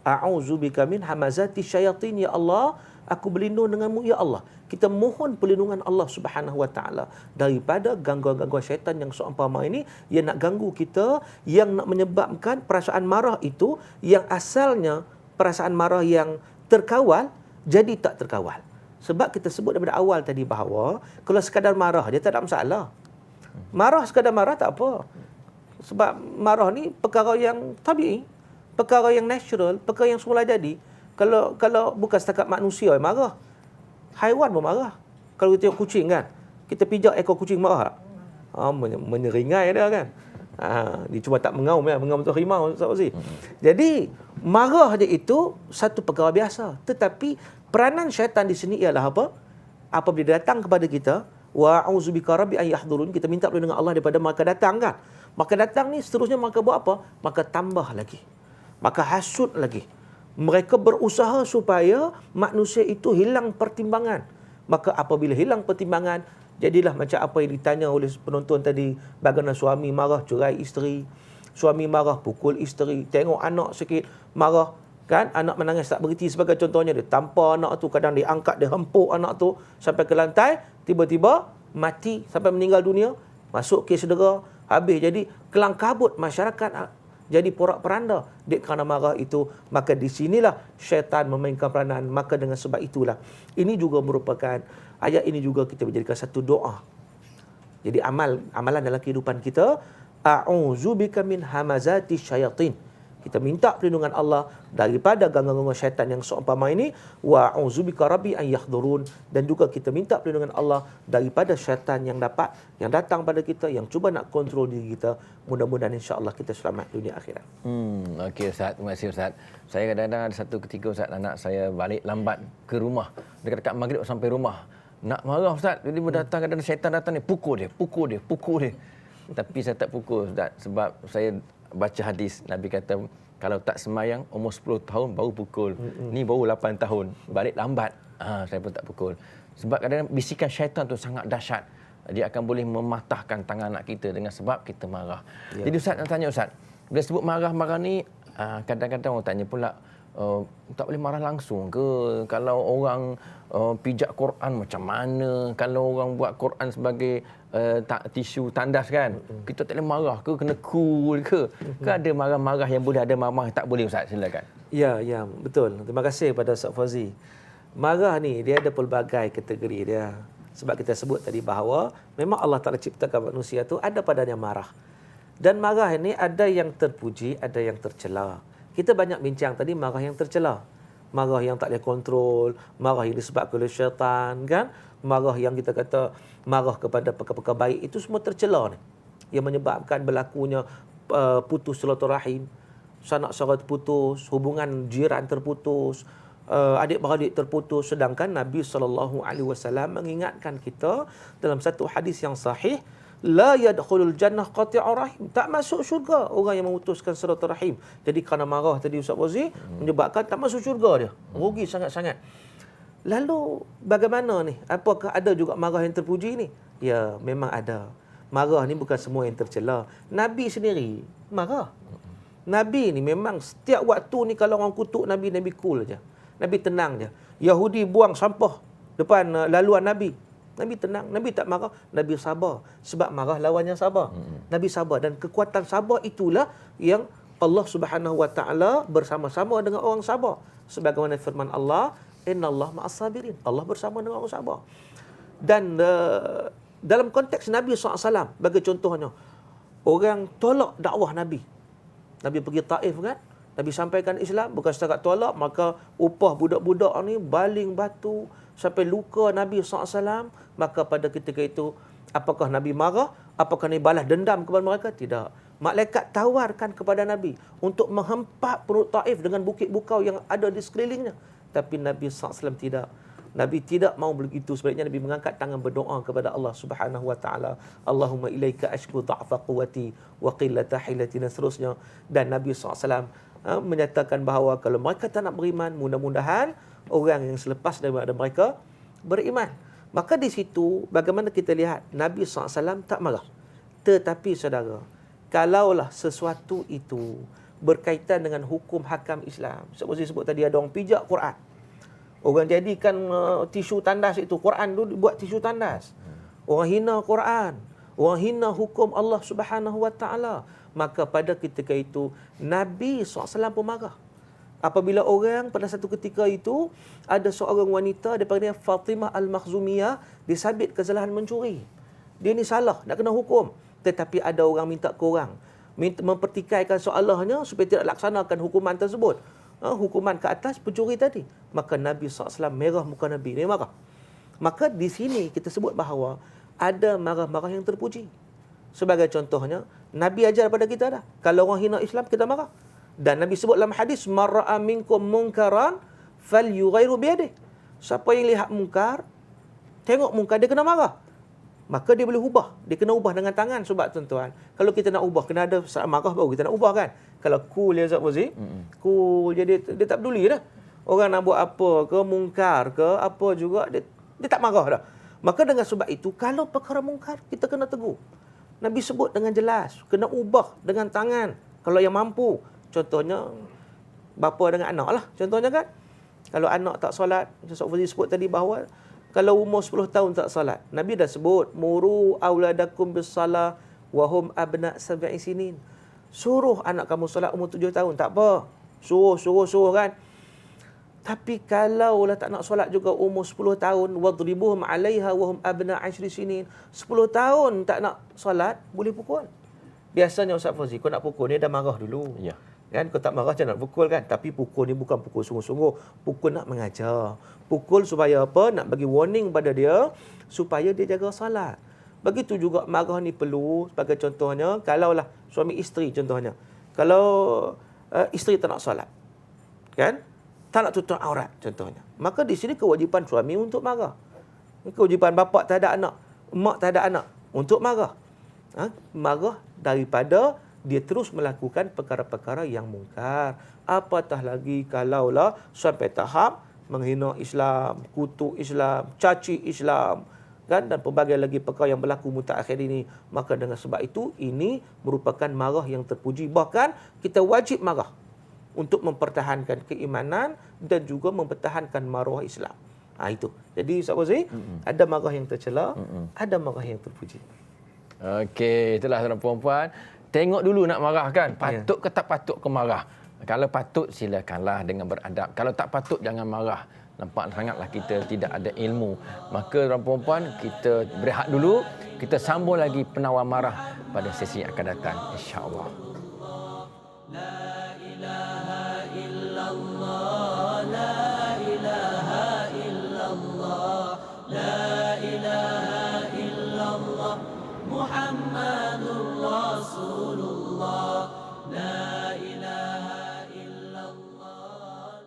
Speaker 2: A'udzubika min hamazati syayatin, ya Allah, aku berlindung denganmu ya Allah. Kita mohon perlindungan Allah Subhanahu Wa Taala daripada gangguan-gangguan syaitan yang seumpama ini, yang nak ganggu kita, yang nak menyebabkan perasaan marah itu yang asalnya perasaan marah yang terkawal jadi tak terkawal. Sebab kita sebut daripada awal tadi bahawa kalau sekadar marah dia tak ada masalah. Marah sekadar marah tak apa. Sebab marah ni perkara yang tabi'i, perkara yang natural, perkara yang semula jadi. Kalau bukan setakat manusia yang marah, haiwan pun marah. Kalau kita tengok kucing kan, kita pijak ekor kucing marah. Menyeringai dia kan. Dia cuma tak mengaum ya, mengaum tu harimau Ustaz Fauzi. Jadi marah dia itu satu perkara biasa. Tetapi peranan syaitan di sini ialah apa? Apabila dia datang kepada kita, wa a'udzubika rabbi an yahdurun, kita minta perlindungan Allah daripada mereka datang kan. Maka datang ni seterusnya maka buat apa? Maka tambah lagi. Maka hasut lagi. Mereka berusaha supaya manusia itu hilang pertimbangan. Maka apabila hilang pertimbangan, jadilah macam apa yang ditanya oleh penonton tadi, bagaimana suami marah cerai isteri, suami marah pukul isteri, tengok anak sikit marah kan, anak menangis tak berhenti sebagai contohnya, dia tampar anak tu, kadang dia angkat, dia hempuk anak tu sampai ke lantai, tiba-tiba mati sampai meninggal dunia, masuk kes dera, habis. Jadi kelang kabut masyarakat, jadi porak-peranda kerana marah itu. Maka di sinilah syaitan memainkan peranan. Maka dengan sebab itulah, ini juga merupakan, ayat ini juga kita menjadikan satu doa. Jadi amalan dalam kehidupan kita, a'udzubika min hamazati syayatin. Kita minta perlindungan Allah daripada gangguan syaitan yang seumpama ini. Wa a'udzubika rabbi an yahdurun. Dan juga kita minta perlindungan Allah daripada syaitan yang datang pada kita, yang cuba nak kontrol diri kita. Mudah-mudahan insya-Allah kita selamat dunia akhirat.
Speaker 1: Okey Ustaz, terima kasih Ustaz. Saya kadang-kadang ada satu ketika Ustaz, anak saya balik lambat ke rumah. Dekat-dekat maghrib sampai rumah. Nak marah Ustaz, dia datang, kadang syaitan datang ni pukul dia. Tapi saya tak pukul Ustaz, sebab saya baca hadis Nabi kata kalau tak semayang umur 10 tahun baru pukul. Ni baru 8 tahun, balik lambat. Saya pun tak pukul. Sebab kadang-kadang bisikan syaitan tu sangat dahsyat. Dia akan boleh mematahkan tangan anak kita dengan sebab kita marah. Ya. Jadi Ustaz nak tanya Ustaz, bila sebut marah-marah ni kadang-kadang orang tanya pula tak boleh marah langsung ke? Kalau orang pijak Quran macam mana? Kalau orang buat Quran sebagai tisu tandas kan, kita tak boleh marah ke? Kena cool ke? Ke ada marah-marah yang boleh, ada marah yang tak boleh Ustaz? Silakan.
Speaker 2: Ya, betul. Terima kasih kepada Ustaz Fauzi. Marah ni dia ada pelbagai kategori dia. Sebab kita sebut tadi bahawa memang Allah Ta'ala ciptakan manusia tu ada padanya marah. Dan marah ini ada yang terpuji, ada yang tercela. Kita banyak bincang tadi marah yang tercela. Marah yang tak boleh kontrol, marah yang disebabkan oleh syaitan kan? Marah yang kita kata marah kepada perkara-perkara baik, itu semua tercela ni. Yang menyebabkan berlakunya putus silaturahim, sanak saudara terputus, hubungan jiran terputus, adik-beradik terputus. Sedangkan Nabi SAW mengingatkan kita dalam satu hadis yang sahih, la yadkhulul jannah qati'ur rahim, tak masuk syurga orang yang memutuskan silaturahim. Jadi kerana marah tadi Ustaz Fauzi menyebabkan tak masuk syurga dia. Rugi sangat-sangat. Lalu bagaimana ni? Apakah ada juga marah yang terpuji ni? Ya, memang ada. Marah ni bukan semua yang tercela. Nabi sendiri marah. Nabi ni memang setiap waktu ni kalau orang kutuk Nabi, Nabi cool aja. Nabi tenang je. Yahudi buang sampah depan laluan Nabi. Nabi tenang, Nabi tak marah, Nabi sabar. Sebab marah lawannya sabar. Nabi sabar, dan kekuatan sabar itulah yang Allah Subhanahu Wa Taala bersama-sama dengan orang sabar. Sebagaimana firman Allah, innallaha ma'as sabirin. Allah bersama dengan orang sabar. Dan dalam konteks Nabi SAW, bagi contohnya, orang tolak dakwah Nabi. Nabi pergi Taif kan? Nabi sampaikan Islam, bukan setakat tolak, maka upah budak-budak ni baling batu sampai luka Nabi SAW. Maka pada ketika itu, apakah Nabi marah? Apakah Nabi balas dendam kepada mereka? Tidak. Malaikat tawarkan kepada Nabi untuk menghempap perut Taif dengan bukit bukau yang ada di sekelilingnya. Tapi Nabi SAW tidak. Nabi tidak mau begitu. Sebaliknya Nabi mengangkat tangan berdoa kepada Allah Subhanahu Wa Taala. Allahumma ilaika ashku dha'fa quwwati wa qillata hilati, dan seterusnya. Dan Nabi SAW menyatakan bahawa kalau mereka tak nak beriman, mudah-mudahan orang yang selepas daripada mereka beriman. Maka di situ bagaimana kita lihat Nabi SAW tak marah. Tetapi saudara, kalaulah sesuatu itu berkaitan dengan hukum hakam Islam, seperti sebut tadi ada orang pijak Quran, orang jadikan tisu tandas itu, Quran tu buat tisu tandas, orang hina Quran, orang hina hukum Allah Subhanahu Wa Taala, maka pada ketika itu Nabi SAW pun marah. Apabila orang pada satu ketika itu ada seorang wanita daripada Fatimah Al-Makhzumiyah disabit kesalahan mencuri. Dia ni salah, nak kena hukum. Tetapi ada orang minta korang, mempertikaikan soalahnya supaya tidak laksanakan hukuman tersebut. Hukuman ke atas pencuri tadi. Maka Nabi SAW merah muka Nabi. Dia marah. Maka di sini kita sebut bahawa ada marah-marah yang terpuji. Sebagai contohnya, Nabi ajar pada kita dah, kalau orang hina Islam kita marah. Dan Nabi sebut dalam hadis, marra'a minkum munkaran falyughayyiru biyadihi. Siapa yang lihat mungkar, tengok mungkar, dia kena marah. Maka dia boleh ubah. Dia kena ubah dengan tangan. Sebab tuan-tuan, kalau kita nak ubah, kena ada saat marah baru kita nak ubah kan. Kalau cool ya Ustaz Fauzi, cool jadi dia tak peduli dah. Orang nak buat apa ke, mungkar ke, apa juga, dia tak marah dah. Maka dengan sebab itu, kalau perkara mungkar, kita kena tegur. Nabi sebut dengan jelas, kena ubah dengan tangan. Kalau yang mampu. Contohnya, bapa dengan anak lah. Contohnya kan, kalau anak tak solat, Ustaz Fauzi sebut tadi bahawa kalau umur 10 tahun tak solat, Nabi dah sebut, muru auladakum bis-salah wa hum abna' sab'i sinin. Suruh anak kamu solat umur 7 tahun, tak apa. Suruh kan. Tapi kalau lah tak nak solat juga umur 10 tahun, wadribuhum 'alaiha wa hum abna' 10 sinin. 10 tahun tak nak solat, boleh pukul. Biasanya Ustaz Fauzi, kau nak pukul dia dah marah dulu.
Speaker 1: Ya.
Speaker 2: Kan kau tak marah macam nak pukul kan? Tapi pukul ni bukan pukul sungguh-sungguh. Pukul nak mengajar. Pukul supaya apa? Nak bagi warning pada dia supaya dia jaga solat. Begitu juga marah ni perlu, sebagai contohnya, kalaulah suami isteri contohnya. Kalau isteri tak nak solat, kan? Tak nak tutup aurat contohnya. Maka di sini kewajipan suami untuk marah. Kewajipan bapa tak ada anak, mak tak ada anak untuk marah. Marah daripada dia terus melakukan perkara-perkara yang mungkar. Apatah lagi kalaulah sampai tahap menghina Islam, kutuk Islam, caci Islam, kan, dan pelbagai lagi perkara yang berlaku mutakhir ini. Maka dengan sebab itu ini merupakan marah yang terpuji. Bahkan kita wajib marah untuk mempertahankan keimanan dan juga mempertahankan maruah Islam. Itu. Jadi Ustaz Fauzi, ada marah yang tercela, ada marah yang terpuji.
Speaker 1: Okey, itulah tuan-puan. Tengok dulu nak marah kan. Patut ke tak patut ke marah. Kalau patut silakanlah dengan beradab. Kalau tak patut jangan marah. Nampak sangatlah kita tidak ada ilmu. Maka tuan-puan, kita berehat dulu. Kita sambung lagi penawar marah pada sesi yang akan datang, insya-Allah.
Speaker 3: La ilaha illallah, la ilaha illallah, la ilaha illallah, Muhammadur Rasulullah, la ilaha illallah,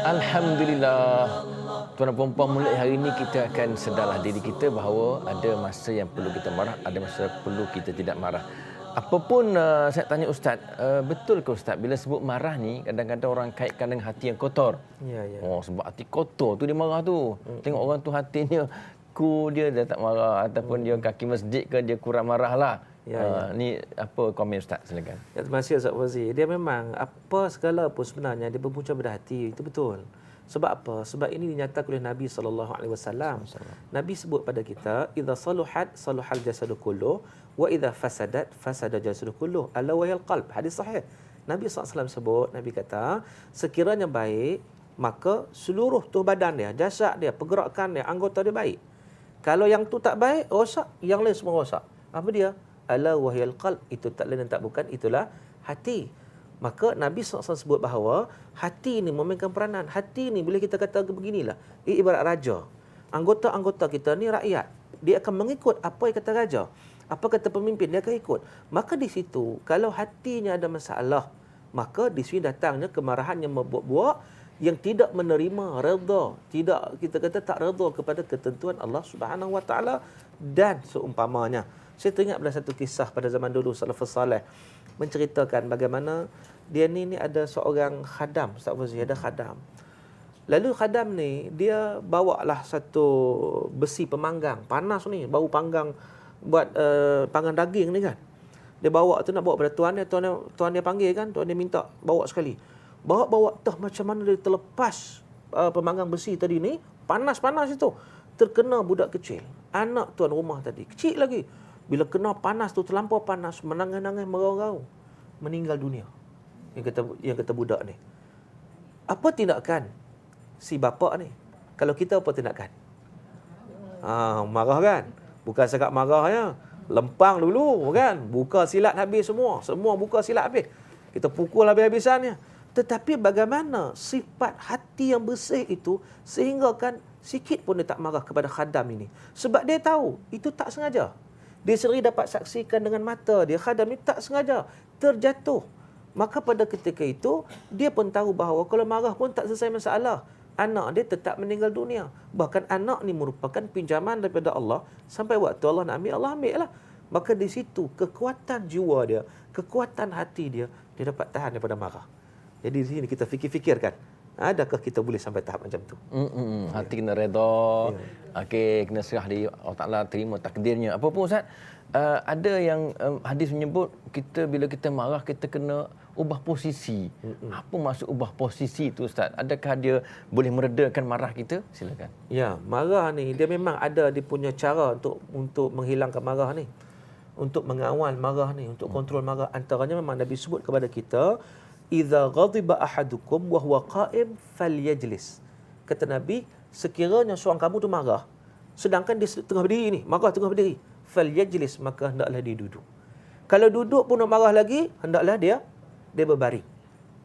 Speaker 1: Alhamdulillah. Tuan dan puan-puan, mulai hari ini kita akan sedarlah diri kita bahawa ada masa yang perlu kita marah, ada masa perlu kita tidak marah. Apapun saya tanya Ustaz, betul ke Ustaz bila sebut marah ni kadang-kadang orang kaitkan dengan hati yang kotor?
Speaker 2: Ya, ya.
Speaker 1: Oh, sebab hati kotor tu dia marah tu. Tengok orang tu hatinya dia tak marah, ataupun dia kaki masjid ke dia kurang marah lah.
Speaker 2: Ya.
Speaker 1: Ni apa komen Ustaz, silakan.
Speaker 2: Ya, terima kasih Ustaz Fauzi. Dia memang apa segala pun sebenarnya dia berpunca pada hati, itu betul. Sebab apa? Sebab ini dinyatakan oleh Nabi SAW. Nabi sebut pada kita, idza saluhat saluhal jasadu kulluh wa idza fasadat fasada jasadu kulluh. Ala wahil qalb. Hadis sahih. Nabi SAW sebut, Nabi kata, sekiranya baik, maka seluruh tubuh badan dia, jasad dia, pergerakan dia, anggota dia baik. Kalau yang tu tak baik, rosak, yang lain semua rosak. Apa dia? Ala wahil qalb. Itu tak lain dan tak bukan, itulah hati. Maka Nabi SAW sebut bahawa hati ini memainkan peranan. Hati ini boleh kita kata beginilah, ibarat raja. Anggota-anggota kita ni rakyat. Dia akan mengikut apa yang kata raja. Apa kata pemimpin, dia akan ikut. Maka di situ, kalau hatinya ada masalah, maka di sini datangnya kemarahan yang membuat-buat, yang tidak menerima redha, tidak, kita kata tak redha kepada ketentuan Allah Subhanahu Wa Taala dan seumpamanya. Saya teringat pada satu kisah pada zaman dulu salafus salih menceritakan bagaimana dia ni ada seorang khadam, Ustaz Fauzi, ada khadam. Lalu khadam ni dia bawalah satu besi pemanggang, panas ni, bau panggang buat panggang daging ni kan. Dia bawa tu nak bawa pada tuan dia panggil kan, tuan dia minta bawa sekali. Bawa tah macam mana dia terlepas pemanggang besi tadi ni, panas-panas itu. Terkena budak kecil, anak tuan rumah tadi, kecil lagi. Bila kena panas tu, terlampau panas, menangis-nangis, merau-rau, meninggal dunia. Yang kata budak ni. Apa tindakan si bapa ni? Kalau kita apa tindakan? Marah kan? Bukan sekadar marah ya. Lempang dulu kan? Buka silat habis semua. Semua buka silat habis. Kita pukul habis-habisannya. Tetapi bagaimana sifat hati yang bersih itu sehingga kan sikit pun dia tak marah kepada khadam ini. Sebab dia tahu itu tak sengaja. Dia sendiri dapat saksikan dengan mata dia, khadam ni tak sengaja terjatuh. Maka pada ketika itu, dia pun tahu bahawa kalau marah pun tak selesai masalah. Anak dia tetap meninggal dunia. Bahkan anak ni merupakan pinjaman daripada Allah. Sampai waktu Allah nak ambil, Allah ambil lah. Maka di situ, kekuatan jiwa dia, kekuatan hati dia, dia dapat tahan daripada marah. Jadi di sini kita fikir-fikirkan. Adakah kita boleh sampai tahap macam tu?
Speaker 1: Hati kena redha. Okey, kena serah di Allah Taala, terima takdirnya. Apa pun Ustaz, ada yang hadis menyebut kita bila kita marah kita kena ubah posisi. Apa maksud ubah posisi itu Ustaz? Adakah dia boleh meredakan marah kita? Silakan.
Speaker 2: Ya, marah ni dia memang ada dia punya cara untuk menghilangkan marah ni. Untuk mengawal marah ni, untuk kontrol marah. Antaranya memang Nabi sebut kepada kita, idza ghadiba ahadukum wa huwa qa'im falyajlis. Kata Nabi, sekiranya seorang kamu tu marah sedangkan dia tengah berdiri ni, marah tengah berdiri, falyajlis, maka hendaklah dia duduk. Kalau duduk pun nak marah lagi, hendaklah dia berbaring.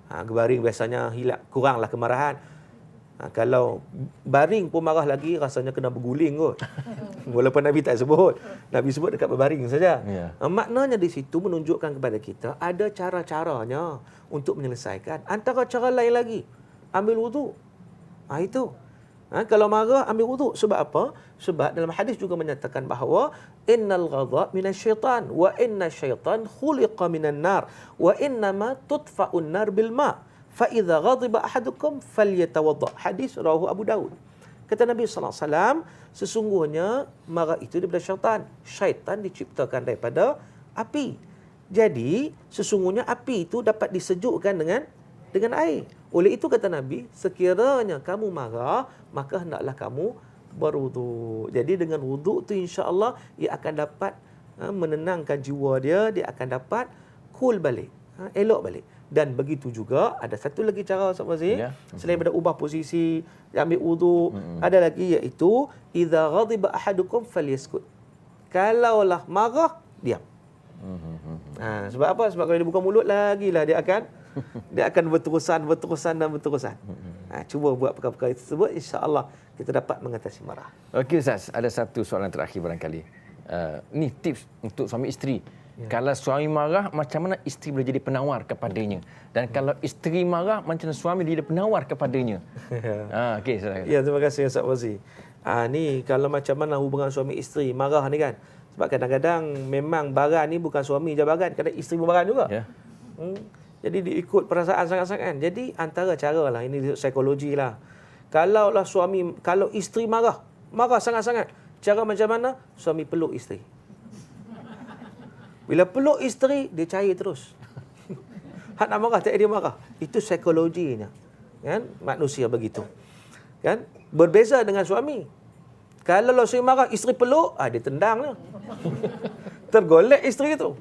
Speaker 2: Berbaring biasanya kuranglah kemarahan. Kalau baring pun marah lagi, rasanya kena berguling kot. Walaupun Nabi tak sebut. Nabi sebut dekat berbaring saja. Maknanya di situ menunjukkan kepada kita ada cara-caranya untuk menyelesaikan. Antara cara lain lagi, ambil wuduk. Itu. Kalau marah, ambil wuduk. Sebab apa? Sebab dalam hadis juga menyatakan bahawa innal ghadab minasyaitan wa inna syaitan khuliqa minan nar wa innama tudfa'un nar bil ma' fa idza ghadiba ahadukum falyatawadda. Hadis rawahu Abu Daud. Kata Nabi sallallahu alaihi wasallam, sesungguhnya marah itu daripada syaitan. Syaitan diciptakan daripada api. Jadi, sesungguhnya api itu dapat disejukkan dengan air. Oleh itu kata Nabi, sekiranya kamu marah, maka hendaklah kamu berwuduk. Jadi dengan wuduk tu insya-Allah ia akan dapat menenangkan jiwa dia akan dapat cool balik, elok balik. Dan begitu juga ada satu lagi cara Ustaz Fazil, selain daripada ubah posisi, ambil wuduk, ada lagi iaitu idza ghadiba ahadukum falyaskut. Kalaulah marah, diam. Sebab apa? Sebab kalau dia buka mulut lagilah dia akan berterusan. Cuba buat perkara-perkara tersebut, insya-Allah kita dapat mengatasi marah.
Speaker 1: Okey Ustaz, ada satu soalan terakhir barangkali. Ni tips untuk suami isteri. Kalau suami marah, macam mana isteri boleh jadi penawar kepadanya? Dan kalau isteri marah, macam mana suami jadi penawar kepadanya? Okey, silakan.
Speaker 2: Ya, terima kasih Ustaz Fazil. Ni kalau macam mana hubungan suami isteri marah ni kan. Sebab kadang-kadang memang baran ni bukan suami je baran, kadang isteri pun baran juga. Jadi diikut perasaan sangat-sangat kan. Jadi antara cara lah, ini psikologi lah. Kalau isteri marah sangat-sangat, cara macam mana? Suami peluk isteri. Bila peluk isteri, dia cair terus. Hak nak marah, tak dia marah. Itu psikologinya. Kan? Manusia begitu. Kan? Berbeza dengan suami. Kalau suami marah, isteri peluk, dia tendang dia. Tergolek isteri itu.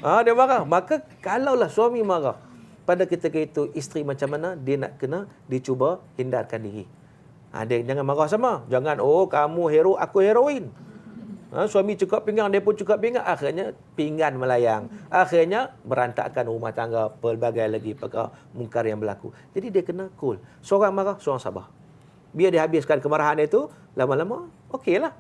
Speaker 2: Dia marah. Maka kalaulah suami marah, pada ketika itu isteri macam mana, dia nak kena dicuba hindarkan diri. Dia jangan marah sama. Jangan, kamu hero, aku heroin. Suami cekak pinggang, dia pun cekak pinggang. Akhirnya pinggan melayang. Akhirnya berantakan rumah tangga, pelbagai lagi perkara mungkar yang berlaku. Jadi dia kena cool. Seorang marah, seorang sabar. Biar dia habiskan kemarahan dia tu, lama-lama okeylah.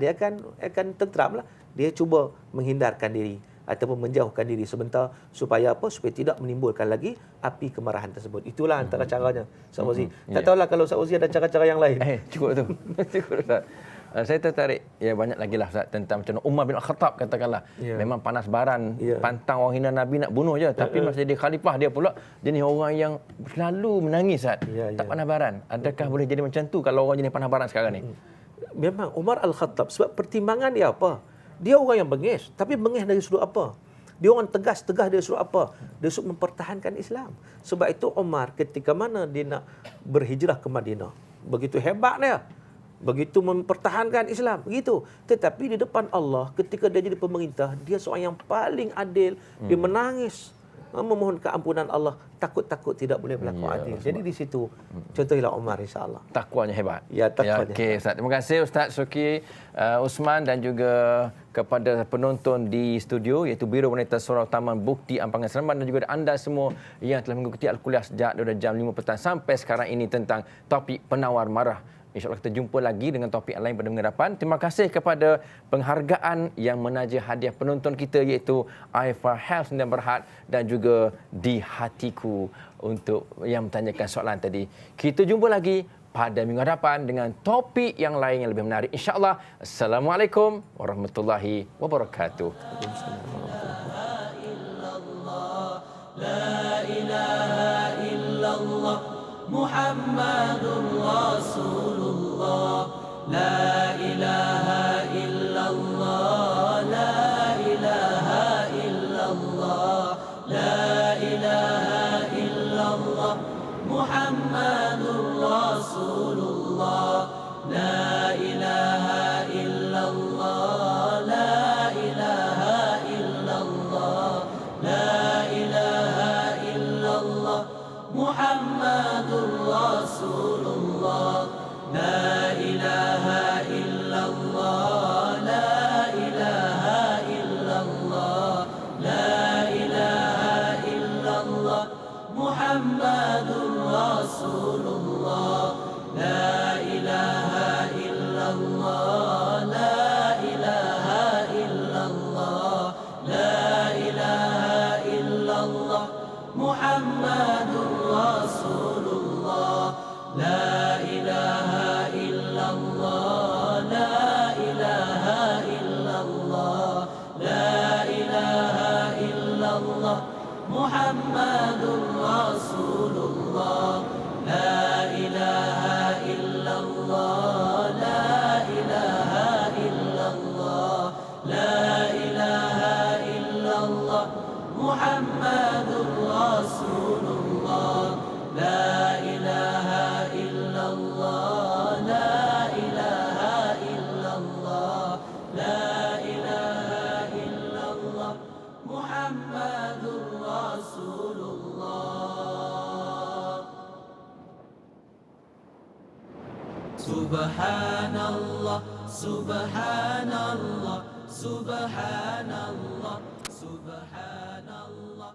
Speaker 2: Dia akan tenteram lah. Dia cuba menghindarkan diri ataupun menjauhkan diri sebentar supaya apa? Supaya tidak menimbulkan lagi api kemarahan tersebut. Itulah antara caranya, Ustaz Fauzi. Tak tahulah kalau Ustaz Fauzi ada cara-cara yang lain.
Speaker 1: Cukup tu. Cukup Ustaz. Saya tertarik banyak lagi lah Ustaz tentang macam Umar bin Al-Khattab katakanlah. Memang panas baran, pantang orang hina Nabi nak bunuh je, tapi masa jadi khalifah dia pula jenis orang yang selalu menangis Ustaz. Tak panas baran. Adakah boleh jadi macam tu kalau orang jenis panas baran sekarang ni?
Speaker 2: Memang Umar Al-Khattab, sebab pertimbangan dia apa? Dia orang yang bengis, tapi bengis dari sudut apa? Dia orang tegas dari sudut apa? Dia sudut mempertahankan Islam. Sebab itu Umar ketika mana dia nak berhijrah ke Madinah, begitu hebat dia. Begitu mempertahankan Islam, begitu. Tetapi di depan Allah, ketika dia jadi pemerintah, dia seorang yang paling adil. Dia menangis, memohon keampunan Allah, takut-takut tidak boleh berlaku adil. Jadi di situ contohlah Umar, insya-Allah.
Speaker 1: Takwanya hebat.
Speaker 2: Ya, takwanya.
Speaker 1: Okey Ustaz. Terima kasih Ustaz Syukri Usman dan juga kepada penonton di studio iaitu Biro Wanita Surau Taman Bukti Ampangan Seremban dan juga anda semua yang telah mengikuti Al-Kuliah sejak daripada jam 5 petang sampai sekarang ini tentang topik penawar marah. InsyaAllah kita jumpa lagi dengan topik lain pada minggu depan. Terima kasih kepada penghargaan yang menaja hadiah penonton kita iaitu Aifa Health dan Berhad dan juga Di Hatiku untuk yang bertanyakan soalan tadi. Kita jumpa lagi pada minggu depan dengan topik yang lain yang lebih menarik. InsyaAllah. Assalamualaikum warahmatullahi wabarakatuh.
Speaker 3: La ilaha illallah Muhammadur Rasulullah. La ilaha illallah. La ilaha illallah. La ilaha illallah Muhammadur Rasulullah. La ilaha illallah. La ilaha illallah. La ilaha illallah Muhammadur Rasulullah. La ilaha illallah. La ilaha illallah. La Muhammadur Rasulullah. La ilaha illallah, la ilaha illallah, la ilaha illallah, Muhammadur Rasulullah. La ilaha illallah, la ilaha illallah, la ilaha illallah, Muhammadur Rasulullah. Subhanallah, subhanallah, subhanallah, subhanallah.